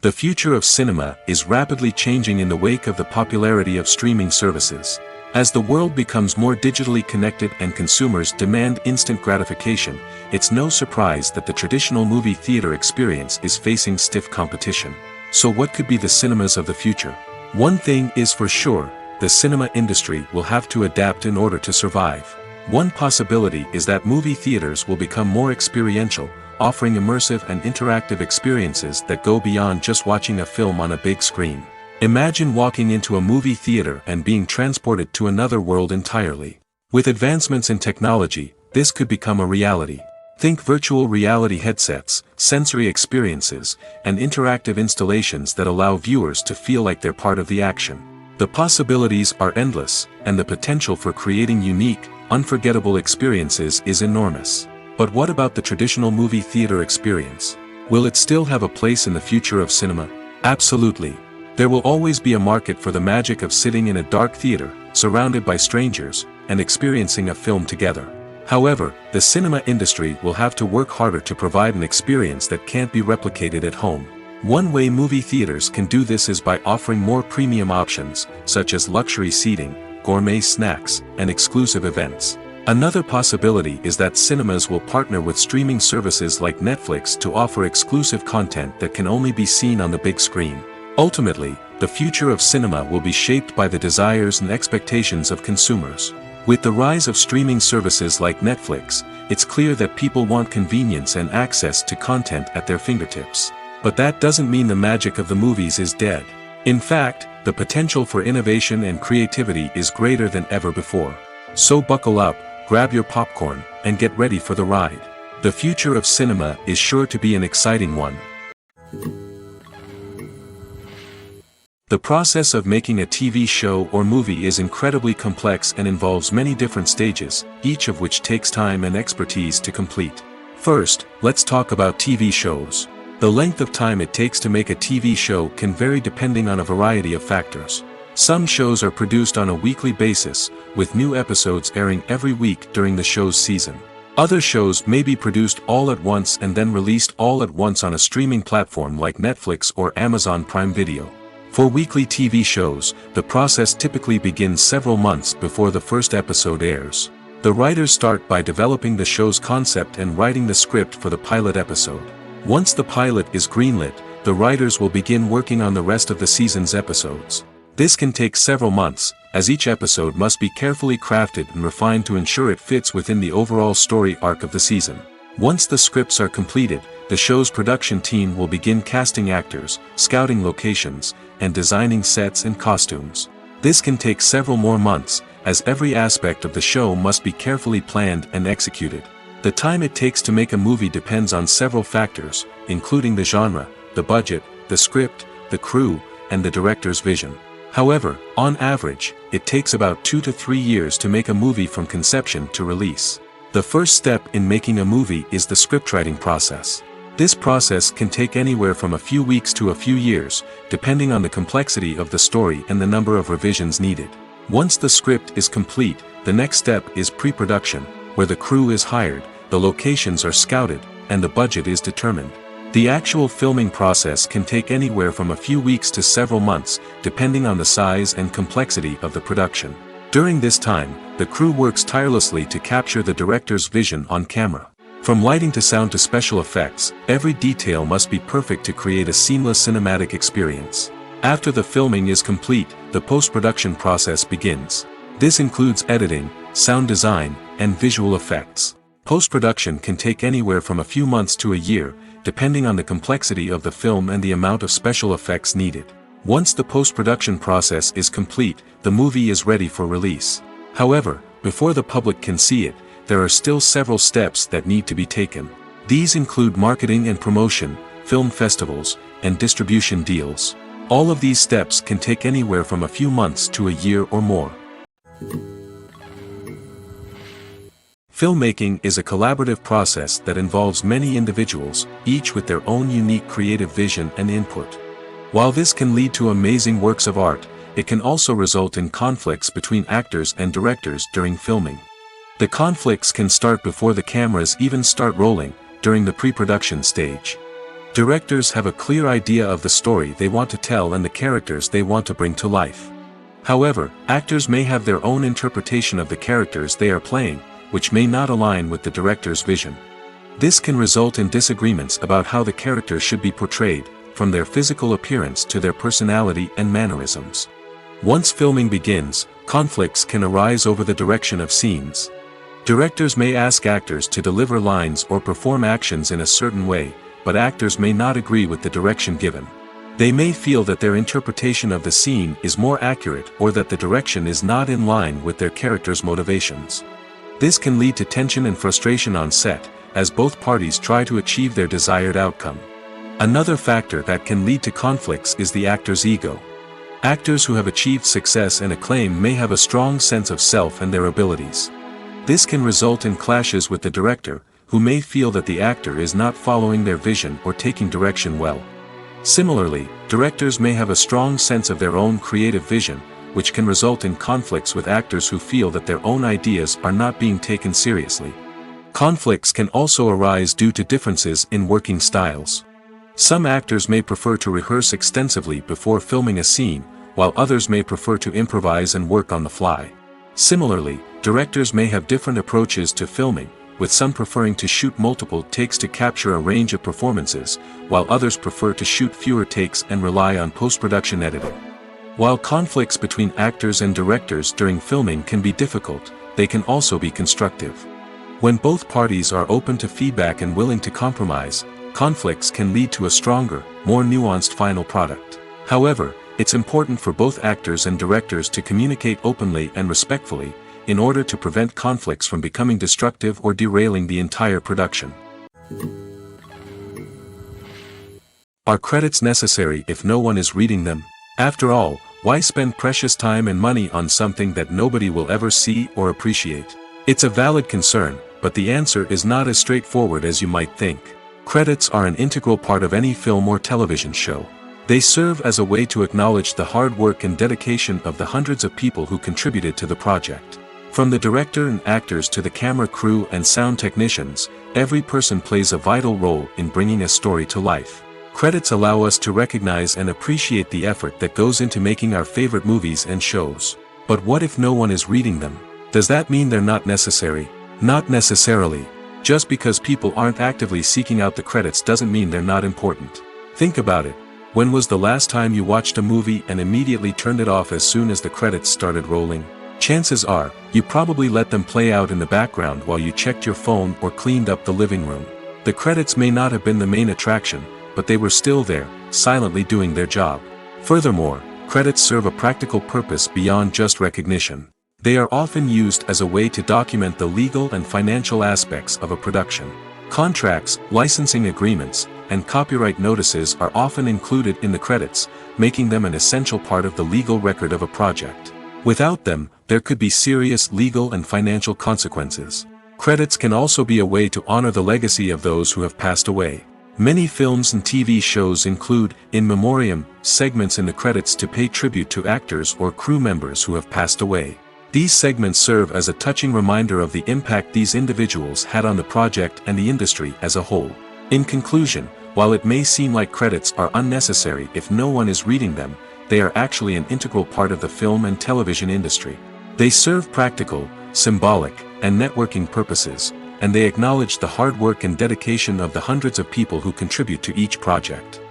The future of cinema is rapidly changing in the wake of the popularity of streaming services. As the world becomes more digitally connected and consumers demand instant gratification, it's no surprise that the traditional movie theater experience is facing stiff competition. So what could be the cinemas of the future? One thing is for sure, the cinema industry will have to adapt in order to survive. One possibility is that movie theaters will become more experiential, offering immersive and interactive experiences that go beyond just watching a film on a big screen. Imagine walking into a movie theater and being transported to another world entirely. With advancements in technology, this could become a reality. Think virtual reality headsets, sensory experiences, and interactive installations that allow viewers to feel like they're part of the action. The possibilities are endless, and the potential for creating unique, unforgettable experiences is enormous. But what about the traditional movie theater experience? Will it still have a place in the future of cinema? Absolutely. There will always be a market for the magic of sitting in a dark theater, surrounded by strangers, and experiencing a film together. However, the cinema industry will have to work harder to provide an experience that can't be replicated at home. One way movie theaters can do this is by offering more premium options, such as luxury seating, gourmet snacks, and exclusive events. Another possibility is that cinemas will partner with streaming services like Netflix to offer exclusive content that can only be seen on the big screen. Ultimately, the future of cinema will be shaped by the desires and expectations of consumers. With the rise of streaming services like Netflix, it's clear that people want convenience and access to content at their fingertips. But that doesn't mean the magic of the movies is dead. In fact, the potential for innovation and creativity is greater than ever before. So buckle up, grab your popcorn, and get ready for the ride. The future of cinema is sure to be an exciting one. The process of making a TV show or movie is incredibly complex and involves many different stages, each of which takes time and expertise to complete. First, let's talk about TV shows. The length of time it takes to make a TV show can vary depending on a variety of factors. Some shows are produced on a weekly basis, with new episodes airing every week during the show's season. Other shows may be produced all at once and then released all at once on a streaming platform like Netflix or Amazon Prime Video. For weekly TV shows, the process typically begins several months before the first episode airs. The writers start by developing the show's concept and writing the script for the pilot episode. Once the pilot is greenlit, the writers will begin working on the rest of the season's episodes. This can take several months, as each episode must be carefully crafted and refined to ensure it fits within the overall story arc of the season. Once the scripts are completed, the show's production team will begin casting actors, scouting locations, and designing sets and costumes. This can take several more months, as every aspect of the show must be carefully planned and executed. The time it takes to make a movie depends on several factors, including the genre, the budget, the script, the crew, and the director's vision. However, on average, it takes about 2 to 3 years to make a movie from conception to release. The first step in making a movie is the scriptwriting process. This process can take anywhere from a few weeks to a few years, depending on the complexity of the story and the number of revisions needed. Once the script is complete, the next step is pre-production, where the crew is hired, the locations are scouted, and the budget is determined. The actual filming process can take anywhere from a few weeks to several months, depending on the size and complexity of the production. During this time, the crew works tirelessly to capture the director's vision on camera. From lighting to sound to special effects, every detail must be perfect to create a seamless cinematic experience. After the filming is complete, the post-production process begins. This includes editing, sound design, and visual effects. Post-production can take anywhere from a few months to a year, depending on the complexity of the film and the amount of special effects needed. Once the post-production process is complete, the movie is ready for release. However, before the public can see it, there are still several steps that need to be taken. These include marketing and promotion, film festivals, and distribution deals. All of these steps can take anywhere from a few months to a year or more. Filmmaking is a collaborative process that involves many individuals, each with their own unique creative vision and input. While this can lead to amazing works of art, it can also result in conflicts between actors and directors during filming. The conflicts can start before the cameras even start rolling, during the pre-production stage. Directors have a clear idea of the story they want to tell and the characters they want to bring to life. However, actors may have their own interpretation of the characters they are playing, which may not align with the director's vision. This can result in disagreements about how the characters should be portrayed, from their physical appearance to their personality and mannerisms. Once filming begins, conflicts can arise over the direction of scenes. Directors may ask actors to deliver lines or perform actions in a certain way, but actors may not agree with the direction given. They may feel that their interpretation of the scene is more accurate or that the direction is not in line with their character's motivations. This can lead to tension and frustration on set, as both parties try to achieve their desired outcome. Another factor that can lead to conflicts is the actor's ego. Actors who have achieved success and acclaim may have a strong sense of self and their abilities. This can result in clashes with the director, who may feel that the actor is not following their vision or taking direction well. Similarly, directors may have a strong sense of their own creative vision, which can result in conflicts with actors who feel that their own ideas are not being taken seriously. Conflicts can also arise due to differences in working styles. Some actors may prefer to rehearse extensively before filming a scene, while others may prefer to improvise and work on the fly. Similarly, directors may have different approaches to filming, with some preferring to shoot multiple takes to capture a range of performances, while others prefer to shoot fewer takes and rely on post-production editing. While conflicts between actors and directors during filming can be difficult, they can also be constructive. When both parties are open to feedback and willing to compromise, conflicts can lead to a stronger, more nuanced final product. However, it's important for both actors and directors to communicate openly and respectfully, in order to prevent conflicts from becoming destructive or derailing the entire production. Are credits necessary if no one is reading them? After all, why spend precious time and money on something that nobody will ever see or appreciate? It's a valid concern, but the answer is not as straightforward as you might think. Credits are an integral part of any film or television show. They serve as a way to acknowledge the hard work and dedication of the hundreds of people who contributed to the project. From the director and actors to the camera crew and sound technicians, every person plays a vital role in bringing a story to life. Credits allow us to recognize and appreciate the effort that goes into making our favorite movies and shows. But what if no one is reading them? Does that mean they're not necessary? Not necessarily. Just because people aren't actively seeking out the credits doesn't mean they're not important. Think about it. When was the last time you watched a movie and immediately turned it off as soon as the credits started rolling? Chances are, you probably let them play out in the background while you checked your phone or cleaned up the living room. The credits may not have been the main attraction, but they were still there, silently doing their job. Furthermore, credits serve a practical purpose beyond just recognition. They are often used as a way to document the legal and financial aspects of a production. Contracts, licensing agreements, and copyright notices are often included in the credits, making them an essential part of the legal record of a project. Without them, there could be serious legal and financial consequences. Credits can also be a way to honor the legacy of those who have passed away. Many films and TV shows include, in memoriam, segments in the credits to pay tribute to actors or crew members who have passed away. These segments serve as a touching reminder of the impact these individuals had on the project and the industry as a whole. In conclusion, while it may seem like credits are unnecessary if no one is reading them, they are actually an integral part of the film and television industry. They serve practical, symbolic, and networking purposes, and they acknowledge the hard work and dedication of the hundreds of people who contribute to each project.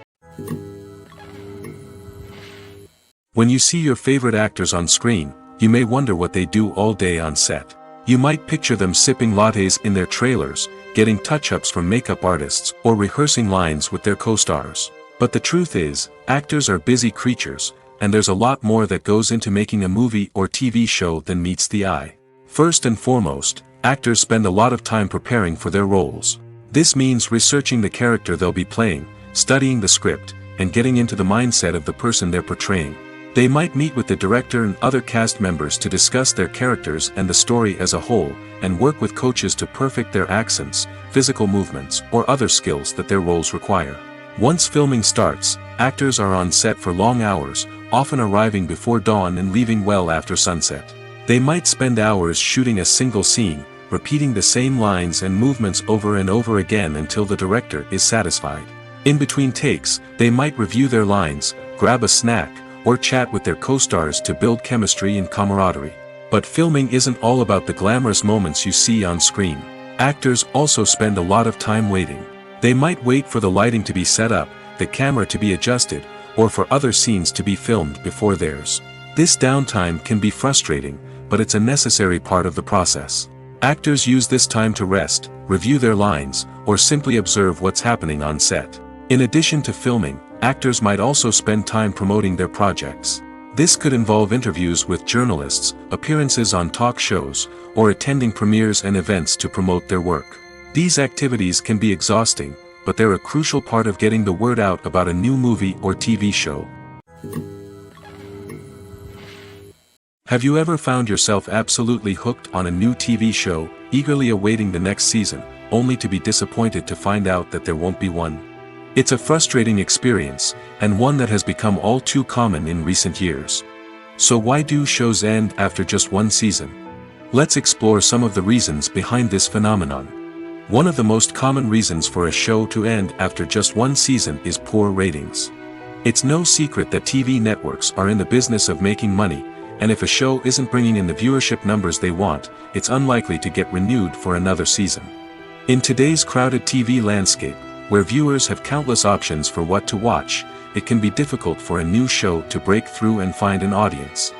When you see your favorite actors on screen, you may wonder what they do all day on set. You might picture them sipping lattes in their trailers, getting touch-ups from makeup artists, or rehearsing lines with their co-stars. But the truth is, actors are busy creatures, and there's a lot more that goes into making a movie or TV show than meets the eye. First and foremost, actors spend a lot of time preparing for their roles. This means researching the character they'll be playing, studying the script, and getting into the mindset of the person they're portraying. They might meet with the director and other cast members to discuss their characters and the story as a whole, and work with coaches to perfect their accents, physical movements, or other skills that their roles require. Once filming starts, actors are on set for long hours, often arriving before dawn and leaving well after sunset. They might spend hours shooting a single scene, repeating the same lines and movements over and over again until the director is satisfied. In between takes, they might review their lines, grab a snack, or chat with their co-stars to build chemistry and camaraderie. But filming isn't all about the glamorous moments you see on screen. Actors also spend a lot of time waiting. They might wait for the lighting to be set up, the camera to be adjusted, or for other scenes to be filmed before theirs. This downtime can be frustrating, but it's a necessary part of the process. Actors use this time to rest, review their lines, or simply observe what's happening on set. In addition to filming, actors might also spend time promoting their projects. This could involve interviews with journalists, appearances on talk shows, or attending premieres and events to promote their work. These activities can be exhausting, but they're a crucial part of getting the word out about a new movie or TV show. Have you ever found yourself absolutely hooked on a new TV show, eagerly awaiting the next season, only to be disappointed to find out that there won't be one? It's a frustrating experience, and one that has become all too common in recent years. So why do shows end after just one season? Let's explore some of the reasons behind this phenomenon. One of the most common reasons for a show to end after just one season is poor ratings. It's no secret that TV networks are in the business of making money, and if a show isn't bringing in the viewership numbers they want, it's unlikely to get renewed for another season. In today's crowded TV landscape, where viewers have countless options for what to watch, it can be difficult for a new show to break through and find an audience.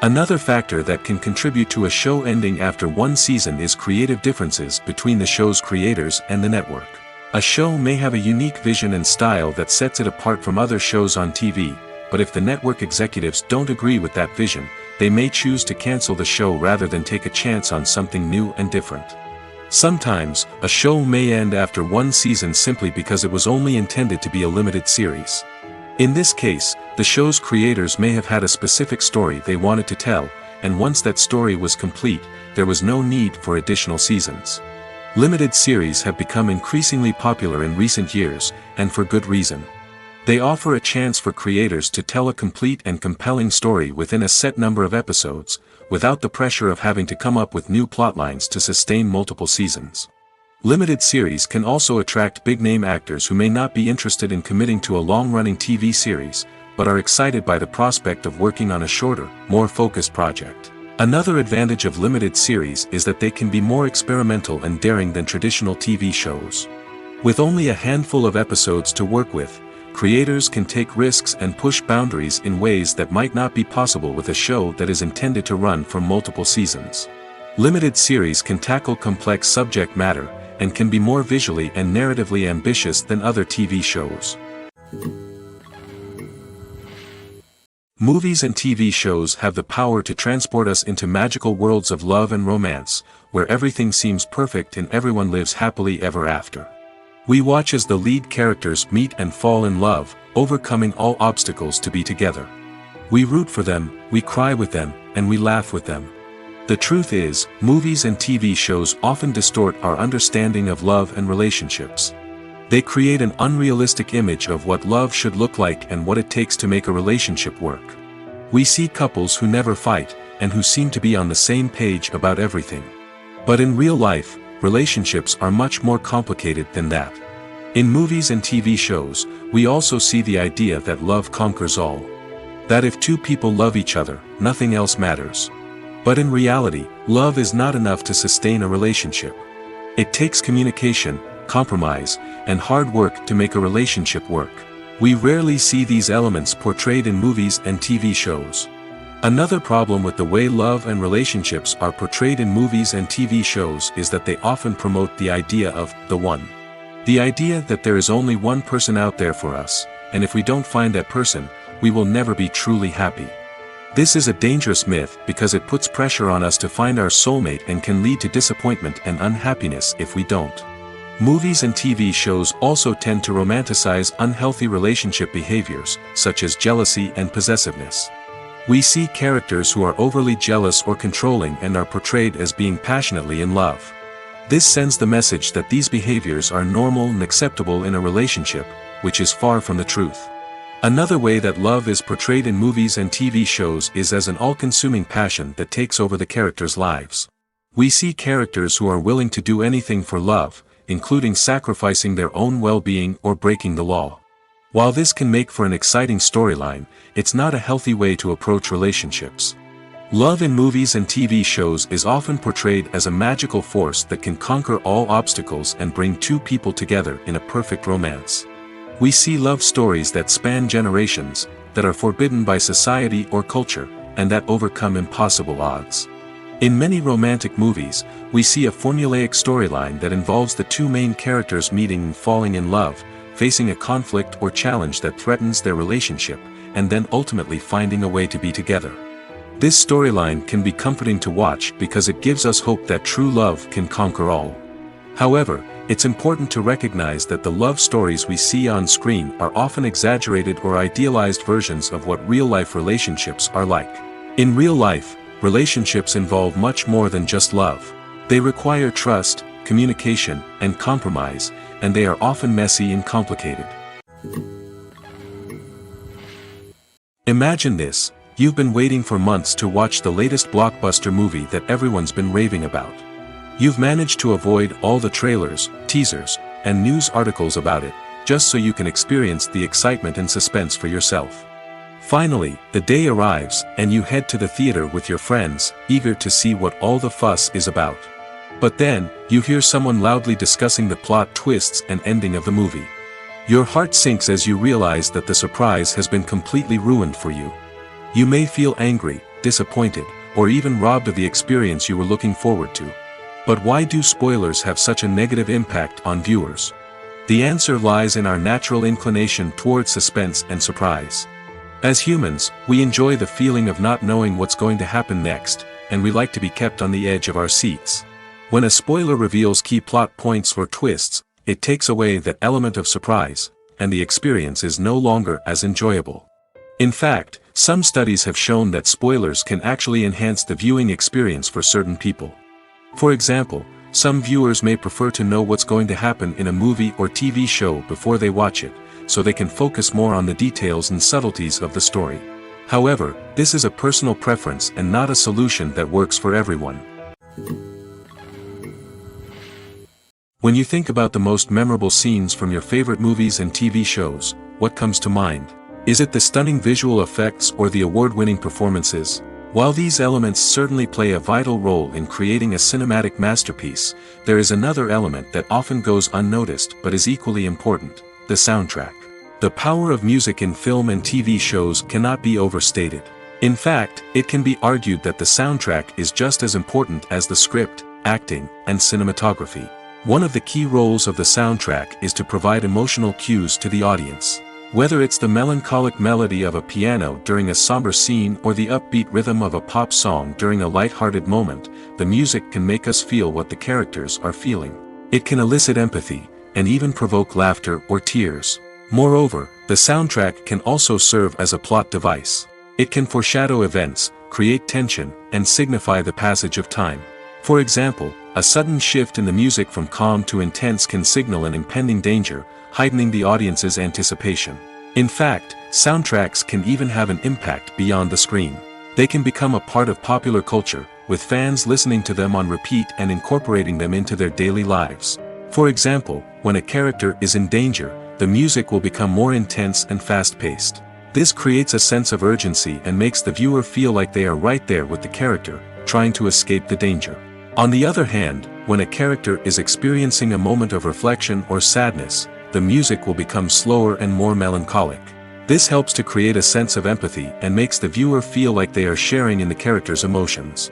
Another factor that can contribute to a show ending after one season is creative differences between the show's creators and the network. A show may have a unique vision and style that sets it apart from other shows on TV, but if the network executives don't agree with that vision, they may choose to cancel the show rather than take a chance on something new and different. Sometimes, a show may end after one season simply because it was only intended to be a limited series. In this case, the show's creators may have had a specific story they wanted to tell, and once that story was complete, there was no need for additional seasons. Limited series have become increasingly popular in recent years, and for good reason. They offer a chance for creators to tell a complete and compelling story within a set number of episodes, without the pressure of having to come up with new plotlines to sustain multiple seasons. Limited series can also attract big-name actors who may not be interested in committing to a long-running TV series, but are excited by the prospect of working on a shorter, more focused project. Another advantage of limited series is that they can be more experimental and daring than traditional TV shows. With only a handful of episodes to work with, creators can take risks and push boundaries in ways that might not be possible with a show that is intended to run for multiple seasons. Limited series can tackle complex subject matter, and can be more visually and narratively ambitious than other TV shows. Movies and TV shows have the power to transport us into magical worlds of love and romance, where everything seems perfect and everyone lives happily ever after. We watch as the lead characters meet and fall in love, overcoming all obstacles to be together. We root for them, we cry with them, and we laugh with them. The truth is, movies and TV shows often distort our understanding of love and relationships. They create an unrealistic image of what love should look like and what it takes to make a relationship work. We see couples who never fight, and who seem to be on the same page about everything. But in real life, relationships are much more complicated than that. In movies and TV shows, we also see the idea that love conquers all. That if two people love each other, nothing else matters. But in reality, love is not enough to sustain a relationship. It takes communication, compromise, and hard work to make a relationship work. We rarely see these elements portrayed in movies and TV shows. Another problem with the way love and relationships are portrayed in movies and TV shows is that they often promote the idea of the one. The idea that there is only one person out there for us, and if we don't find that person, we will never be truly happy. This is a dangerous myth because it puts pressure on us to find our soulmate and can lead to disappointment and unhappiness if we don't. Movies and TV shows also tend to romanticize unhealthy relationship behaviors, such as jealousy and possessiveness. We see characters who are overly jealous or controlling and are portrayed as being passionately in love. This sends the message that these behaviors are normal and acceptable in a relationship, which is far from the truth. Another way that love is portrayed in movies and TV shows is as an all-consuming passion that takes over the characters' lives. We see characters who are willing to do anything for love, including sacrificing their own well-being or breaking the law. While this can make for an exciting storyline, it's not a healthy way to approach relationships. Love in movies and TV shows is often portrayed as a magical force that can conquer all obstacles and bring two people together in a perfect romance. We see love stories that span generations, that are forbidden by society or culture, and that overcome impossible odds. In many romantic movies, we see a formulaic storyline that involves the two main characters meeting and falling in love, facing a conflict or challenge that threatens their relationship, and then ultimately finding a way to be together. This storyline can be comforting to watch because it gives us hope that true love can conquer all. However, it's important to recognize that the love stories we see on screen are often exaggerated or idealized versions of what real-life relationships are like. In real life, relationships involve much more than just love. They require trust, communication, and compromise, and they are often messy and complicated. Imagine this: you've been waiting for months to watch the latest blockbuster movie that everyone's been raving about. You've managed to avoid all the trailers, teasers, and news articles about it, just so you can experience the excitement and suspense for yourself. Finally, the day arrives, and you head to the theater with your friends, eager to see what all the fuss is about. But then, you hear someone loudly discussing the plot twists and ending of the movie. Your heart sinks as you realize that the surprise has been completely ruined for you. You may feel angry, disappointed, or even robbed of the experience you were looking forward to. But why do spoilers have such a negative impact on viewers? The answer lies in our natural inclination toward suspense and surprise. As humans, we enjoy the feeling of not knowing what's going to happen next, and we like to be kept on the edge of our seats. When a spoiler reveals key plot points or twists, it takes away that element of surprise, and the experience is no longer as enjoyable. In fact, some studies have shown that spoilers can actually enhance the viewing experience for certain people. For example, some viewers may prefer to know what's going to happen in a movie or TV show before they watch it, so they can focus more on the details and subtleties of the story. However, this is a personal preference and not a solution that works for everyone. When you think about the most memorable scenes from your favorite movies and TV shows, what comes to mind? Is it the stunning visual effects or the award-winning performances? While these elements certainly play a vital role in creating a cinematic masterpiece, there is another element that often goes unnoticed but is equally important: the soundtrack. The power of music in film and TV shows cannot be overstated. In fact, it can be argued that the soundtrack is just as important as the script, acting, and cinematography. One of the key roles of the soundtrack is to provide emotional cues to the audience. Whether it's the melancholic melody of a piano during a somber scene or the upbeat rhythm of a pop song during a light-hearted moment, the music can make us feel what the characters are feeling. It can elicit empathy, and even provoke laughter or tears. Moreover, the soundtrack can also serve as a plot device. It can foreshadow events, create tension, and signify the passage of time. For example, a sudden shift in the music from calm to intense can signal an impending danger, heightening the audience's anticipation. In fact, soundtracks can even have an impact beyond the screen. They can become a part of popular culture, with fans listening to them on repeat and incorporating them into their daily lives. For example, when a character is in danger, the music will become more intense and fast-paced. This creates a sense of urgency and makes the viewer feel like they are right there with the character, trying to escape the danger. On the other hand, when a character is experiencing a moment of reflection or sadness, the music will become slower and more melancholic. This helps to create a sense of empathy and makes the viewer feel like they are sharing in the character's emotions.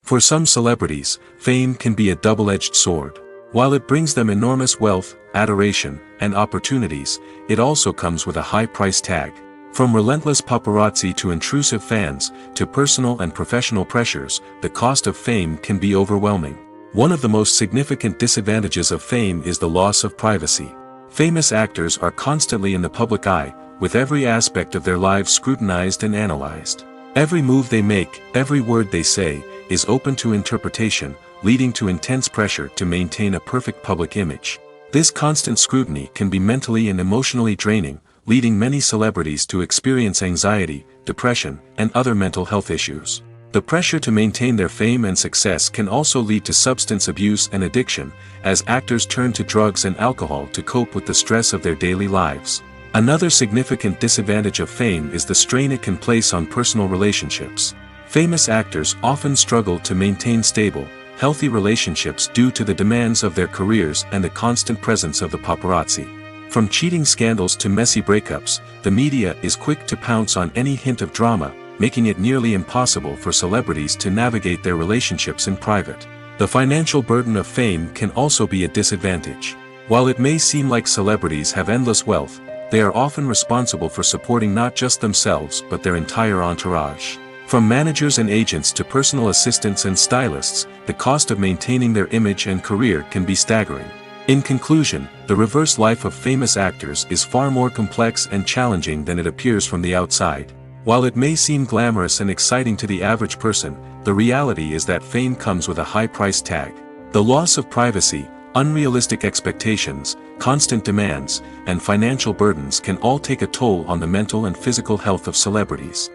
For some celebrities, fame can be a double-edged sword. While it brings them enormous wealth, adoration, and opportunities, it also comes with a high price tag. From relentless paparazzi to intrusive fans, to personal and professional pressures, the cost of fame can be overwhelming. One of the most significant disadvantages of fame is the loss of privacy. Famous actors are constantly in the public eye, with every aspect of their lives scrutinized and analyzed. Every move they make, every word they say, is open to interpretation, leading to intense pressure to maintain a perfect public image. This constant scrutiny can be mentally and emotionally draining, leading many celebrities to experience anxiety, depression, and other mental health issues. The pressure to maintain their fame and success can also lead to substance abuse and addiction, as actors turn to drugs and alcohol to cope with the stress of their daily lives. Another significant disadvantage of fame is the strain it can place on personal relationships. Famous actors often struggle to maintain stable, healthy relationships due to the demands of their careers and the constant presence of the paparazzi. From cheating scandals to messy breakups, the media is quick to pounce on any hint of drama, making it nearly impossible for celebrities to navigate their relationships in private. The financial burden of fame can also be a disadvantage. While it may seem like celebrities have endless wealth, they are often responsible for supporting not just themselves but their entire entourage. From managers and agents to personal assistants and stylists, the cost of maintaining their image and career can be staggering. In conclusion, the reverse life of famous actors is far more complex and challenging than it appears from the outside. While it may seem glamorous and exciting to the average person, the reality is that fame comes with a high price tag. The loss of privacy, unrealistic expectations, constant demands, and financial burdens can all take a toll on the mental and physical health of celebrities.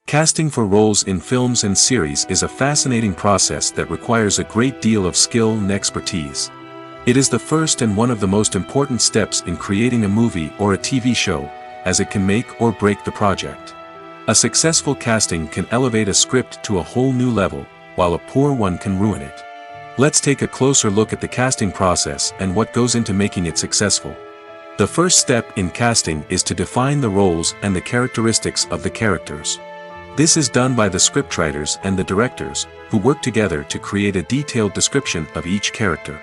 Casting for roles in films and series is a fascinating process that requires a great deal of skill and expertise. It is the first and one of the most important steps in creating a movie or a TV show, as it can make or break the project. A successful casting can elevate a script to a whole new level, while a poor one can ruin it. Let's take a closer look at the casting process and what goes into making it successful. The first step in casting is to define the roles and the characteristics of the characters. This is done by the scriptwriters and the directors, who work together to create a detailed description of each character.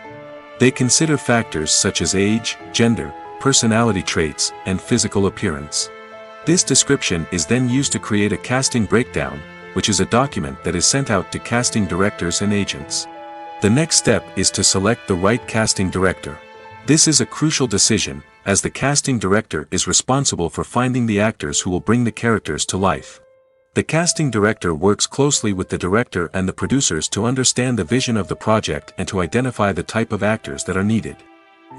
They consider factors such as age, gender, personality traits, and physical appearance. This description is then used to create a casting breakdown, which is a document that is sent out to casting directors and agents. The next step is to select the right casting director. This is a crucial decision, as the casting director is responsible for finding the actors who will bring the characters to life. The casting director works closely with the director and the producers to understand the vision of the project and to identify the type of actors that are needed.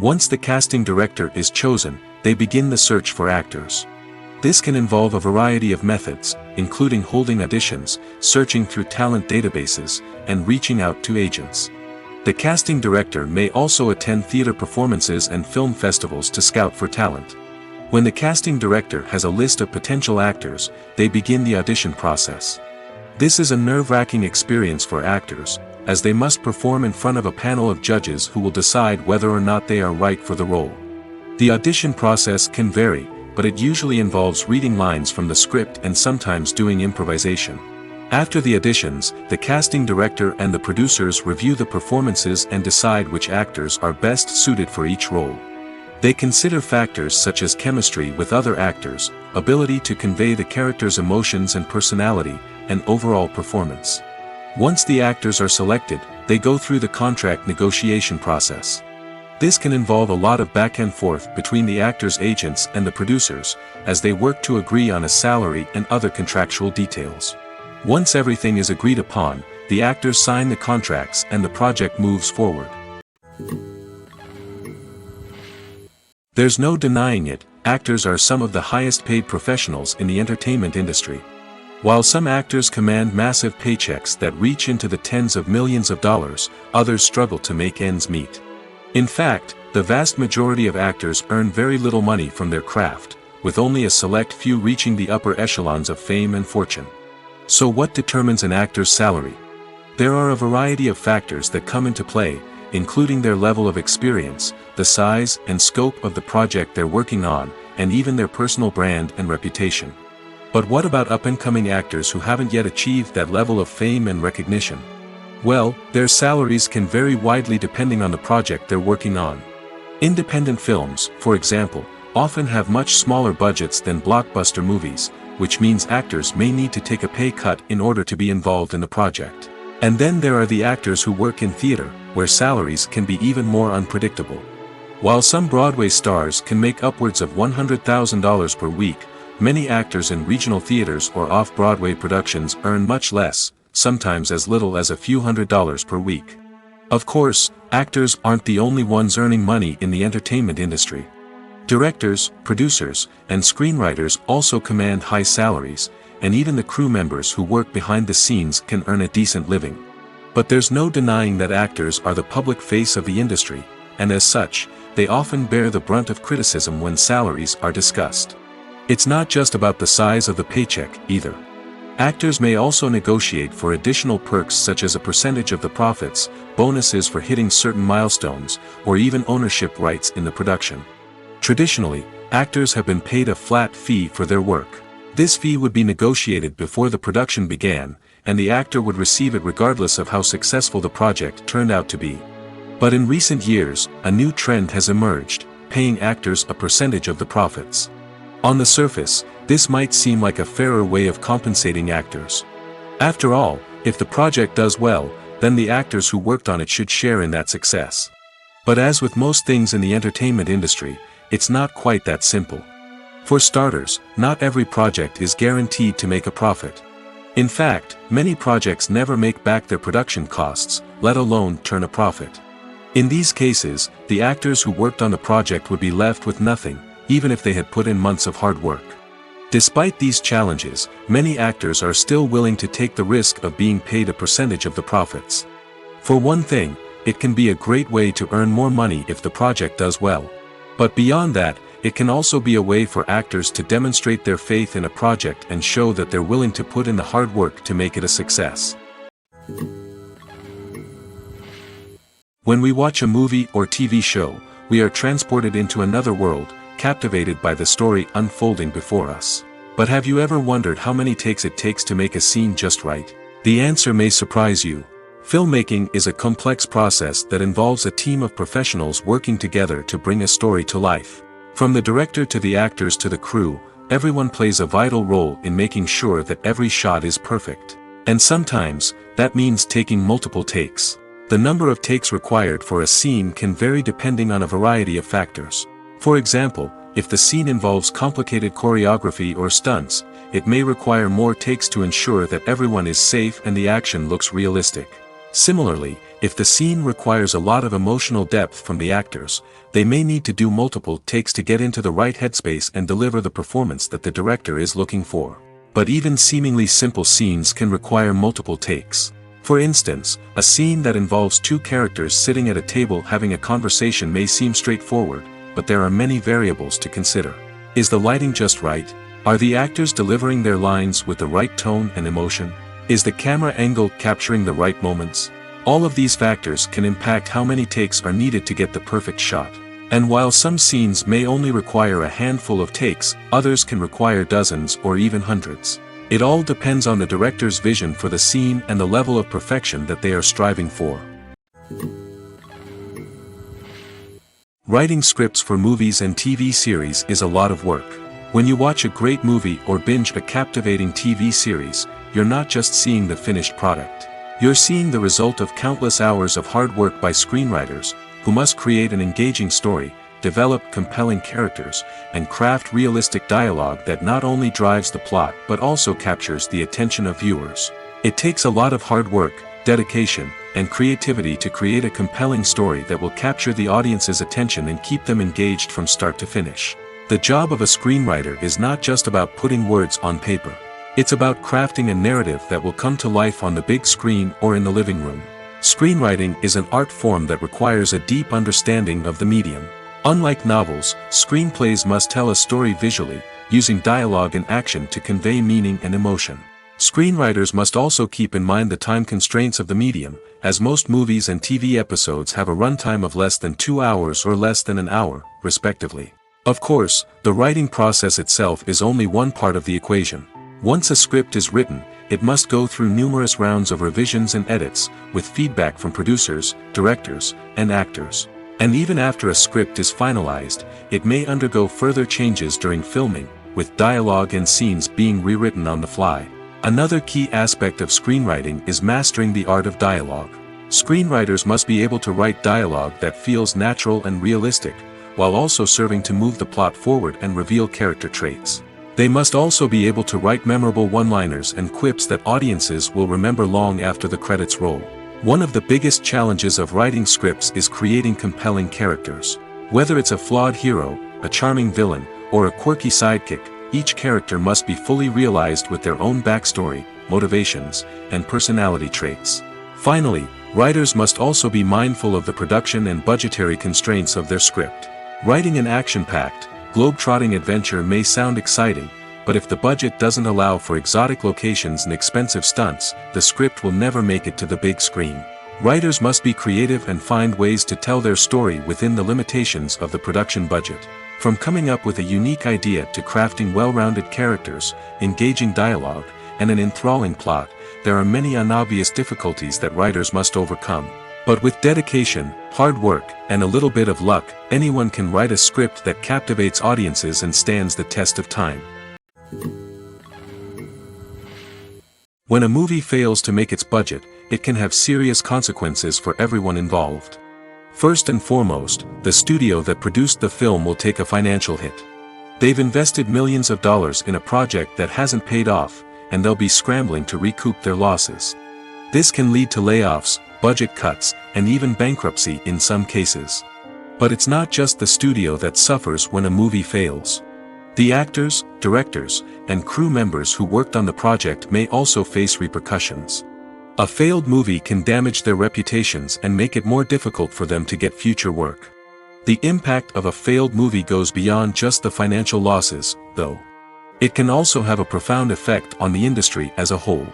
Once the casting director is chosen, they begin the search for actors. This can involve a variety of methods, including holding auditions, searching through talent databases, and reaching out to agents. The casting director may also attend theater performances and film festivals to scout for talent. When the casting director has a list of potential actors, they begin the audition process. This is a nerve-wracking experience for actors, as they must perform in front of a panel of judges who will decide whether or not they are right for the role. The audition process can vary, but it usually involves reading lines from the script and sometimes doing improvisation. After the auditions, the casting director and the producers review the performances and decide which actors are best suited for each role. They consider factors such as chemistry with other actors, ability to convey the character's emotions and personality, and overall performance. Once the actors are selected, they go through the contract negotiation process. This can involve a lot of back and forth between the actors' agents and the producers, as they work to agree on a salary and other contractual details. Once everything is agreed upon, the actors sign the contracts and the project moves forward. There's no denying it, actors are some of the highest paid professionals in the entertainment industry. While some actors command massive paychecks that reach into the tens of millions of dollars, others struggle to make ends meet. In fact, the vast majority of actors earn very little money from their craft, with only a select few reaching the upper echelons of fame and fortune. So what determines an actor's salary? There are a variety of factors that come into play, including their level of experience, the size and scope of the project they're working on, and even their personal brand and reputation. But what about up-and-coming actors who haven't yet achieved that level of fame and recognition? Well, their salaries can vary widely depending on the project they're working on. Independent films, for example, often have much smaller budgets than blockbuster movies, which means actors may need to take a pay cut in order to be involved in the project. And then there are the actors who work in theater, where salaries can be even more unpredictable. While some Broadway stars can make upwards of $100,000 per week, many actors in regional theaters or off-Broadway productions earn much less, sometimes as little as a few $100s per week. Of course, actors aren't the only ones earning money in the entertainment industry. Directors, producers, and screenwriters also command high salaries, and even the crew members who work behind the scenes can earn a decent living. But there's no denying that actors are the public face of the industry, and as such, they often bear the brunt of criticism when salaries are discussed. It's not just about the size of the paycheck, either. Actors may also negotiate for additional perks such as a percentage of the profits, bonuses for hitting certain milestones, or even ownership rights in the production. Traditionally, actors have been paid a flat fee for their work. This fee would be negotiated before the production began, and the actor would receive it regardless of how successful the project turned out to be. But in recent years, a new trend has emerged, paying actors a percentage of the profits. On the surface, this might seem like a fairer way of compensating actors. After all, if the project does well, then the actors who worked on it should share in that success. But as with most things in the entertainment industry, it's not quite that simple. For starters, not every project is guaranteed to make a profit. In fact, many projects never make back their production costs, let alone turn a profit. In these cases, the actors who worked on the project would be left with nothing, even if they had put in months of hard work. Despite these challenges, many actors are still willing to take the risk of being paid a percentage of the profits. For one thing, it can be a great way to earn more money if the project does well. But beyond that, it can also be a way for actors to demonstrate their faith in a project and show that they're willing to put in the hard work to make it a success. When we watch a movie or TV show, we are transported into another world, captivated by the story unfolding before us. But have you ever wondered how many takes it takes to make a scene just right? The answer may surprise you. Filmmaking is a complex process that involves a team of professionals working together to bring a story to life. From the director to the actors to the crew, everyone plays a vital role in making sure that every shot is perfect. And sometimes, that means taking multiple takes. The number of takes required for a scene can vary depending on a variety of factors. For example, if the scene involves complicated choreography or stunts, it may require more takes to ensure that everyone is safe and the action looks realistic. Similarly, if the scene requires a lot of emotional depth from the actors, they may need to do multiple takes to get into the right headspace and deliver the performance that the director is looking for. But even seemingly simple scenes can require multiple takes. For instance, a scene that involves two characters sitting at a table having a conversation may seem straightforward, but there are many variables to consider. Is the lighting just right? Are the actors delivering their lines with the right tone and emotion? Is the camera angle capturing the right moments? All of these factors can impact how many takes are needed to get the perfect shot. And while some scenes may only require a handful of takes, others can require dozens or even hundreds. It all depends on the director's vision for the scene and the level of perfection that they are striving for. Writing scripts for movies and TV series is a lot of work. When you watch a great movie or binge a captivating TV series, you're not just seeing the finished product. You're seeing the result of countless hours of hard work by screenwriters, who must create an engaging story, develop compelling characters, and craft realistic dialogue that not only drives the plot but also captures the attention of viewers. It takes a lot of hard work, dedication, and creativity to create a compelling story that will capture the audience's attention and keep them engaged from start to finish. The job of a screenwriter is not just about putting words on paper. It's about crafting a narrative that will come to life on the big screen or in the living room. Screenwriting is an art form that requires a deep understanding of the medium. Unlike novels, screenplays must tell a story visually, using dialogue and action to convey meaning and emotion. Screenwriters must also keep in mind the time constraints of the medium, as most movies and TV episodes have a runtime of less than 2 hours or less than an hour, respectively. Of course, the writing process itself is only one part of the equation. Once a script is written, it must go through numerous rounds of revisions and edits, with feedback from producers, directors, and actors. And even after a script is finalized, it may undergo further changes during filming, with dialogue and scenes being rewritten on the fly. Another key aspect of screenwriting is mastering the art of dialogue. Screenwriters must be able to write dialogue that feels natural and realistic, while also serving to move the plot forward and reveal character traits. They must also be able to write memorable one-liners and quips that audiences will remember long after the credits roll. One of the biggest challenges of writing scripts is creating compelling characters. Whether it's a flawed hero, a charming villain, or a quirky sidekick, each character must be fully realized with their own backstory, motivations, and personality traits. Finally, writers must also be mindful of the production and budgetary constraints of their script. Writing an action-packed, globe-trotting adventure may sound exciting, but if the budget doesn't allow for exotic locations and expensive stunts, the script will never make it to the big screen. Writers must be creative and find ways to tell their story within the limitations of the production budget. From coming up with a unique idea to crafting well-rounded characters, engaging dialogue, and an enthralling plot, there are many unobvious difficulties that writers must overcome. But with dedication, hard work, and a little bit of luck, anyone can write a script that captivates audiences and stands the test of time. When a movie fails to make its budget, it can have serious consequences for everyone involved. First and foremost, the studio that produced the film will take a financial hit. They've invested millions of dollars in a project that hasn't paid off, and they'll be scrambling to recoup their losses. This can lead to layoffs, budget cuts, and even bankruptcy in some cases. But it's not just the studio that suffers when a movie fails. The actors, directors, and crew members who worked on the project may also face repercussions. A failed movie can damage their reputations and make it more difficult for them to get future work. The impact of a failed movie goes beyond just the financial losses, though. It can also have a profound effect on the industry as a whole.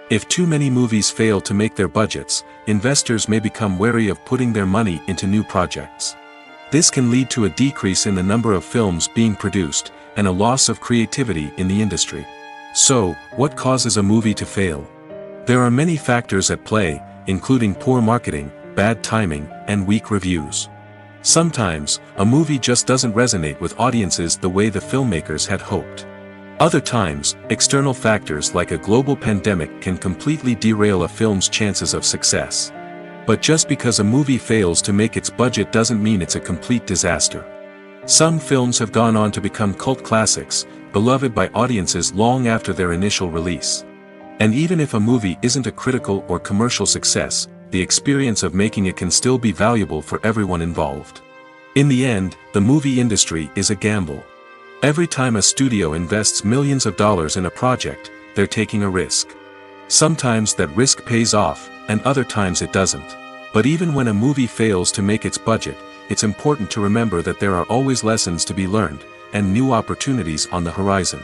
If too many movies fail to make their budgets, investors may become wary of putting their money into new projects. This can lead to a decrease in the number of films being produced, and a loss of creativity in the industry. So, what causes a movie to fail? There are many factors at play, including poor marketing, bad timing, and weak reviews. Sometimes, a movie just doesn't resonate with audiences the way the filmmakers had hoped. Other times, external factors like a global pandemic can completely derail a film's chances of success. But just because a movie fails to make its budget doesn't mean it's a complete disaster. Some films have gone on to become cult classics, beloved by audiences long after their initial release. And even if a movie isn't a critical or commercial success, the experience of making it can still be valuable for everyone involved. In the end, the movie industry is a gamble. Every time a studio invests millions of dollars in a project, they're taking a risk. Sometimes that risk pays off, and other times it doesn't. But even when a movie fails to make its budget, it's important to remember that there are always lessons to be learned, and new opportunities on the horizon.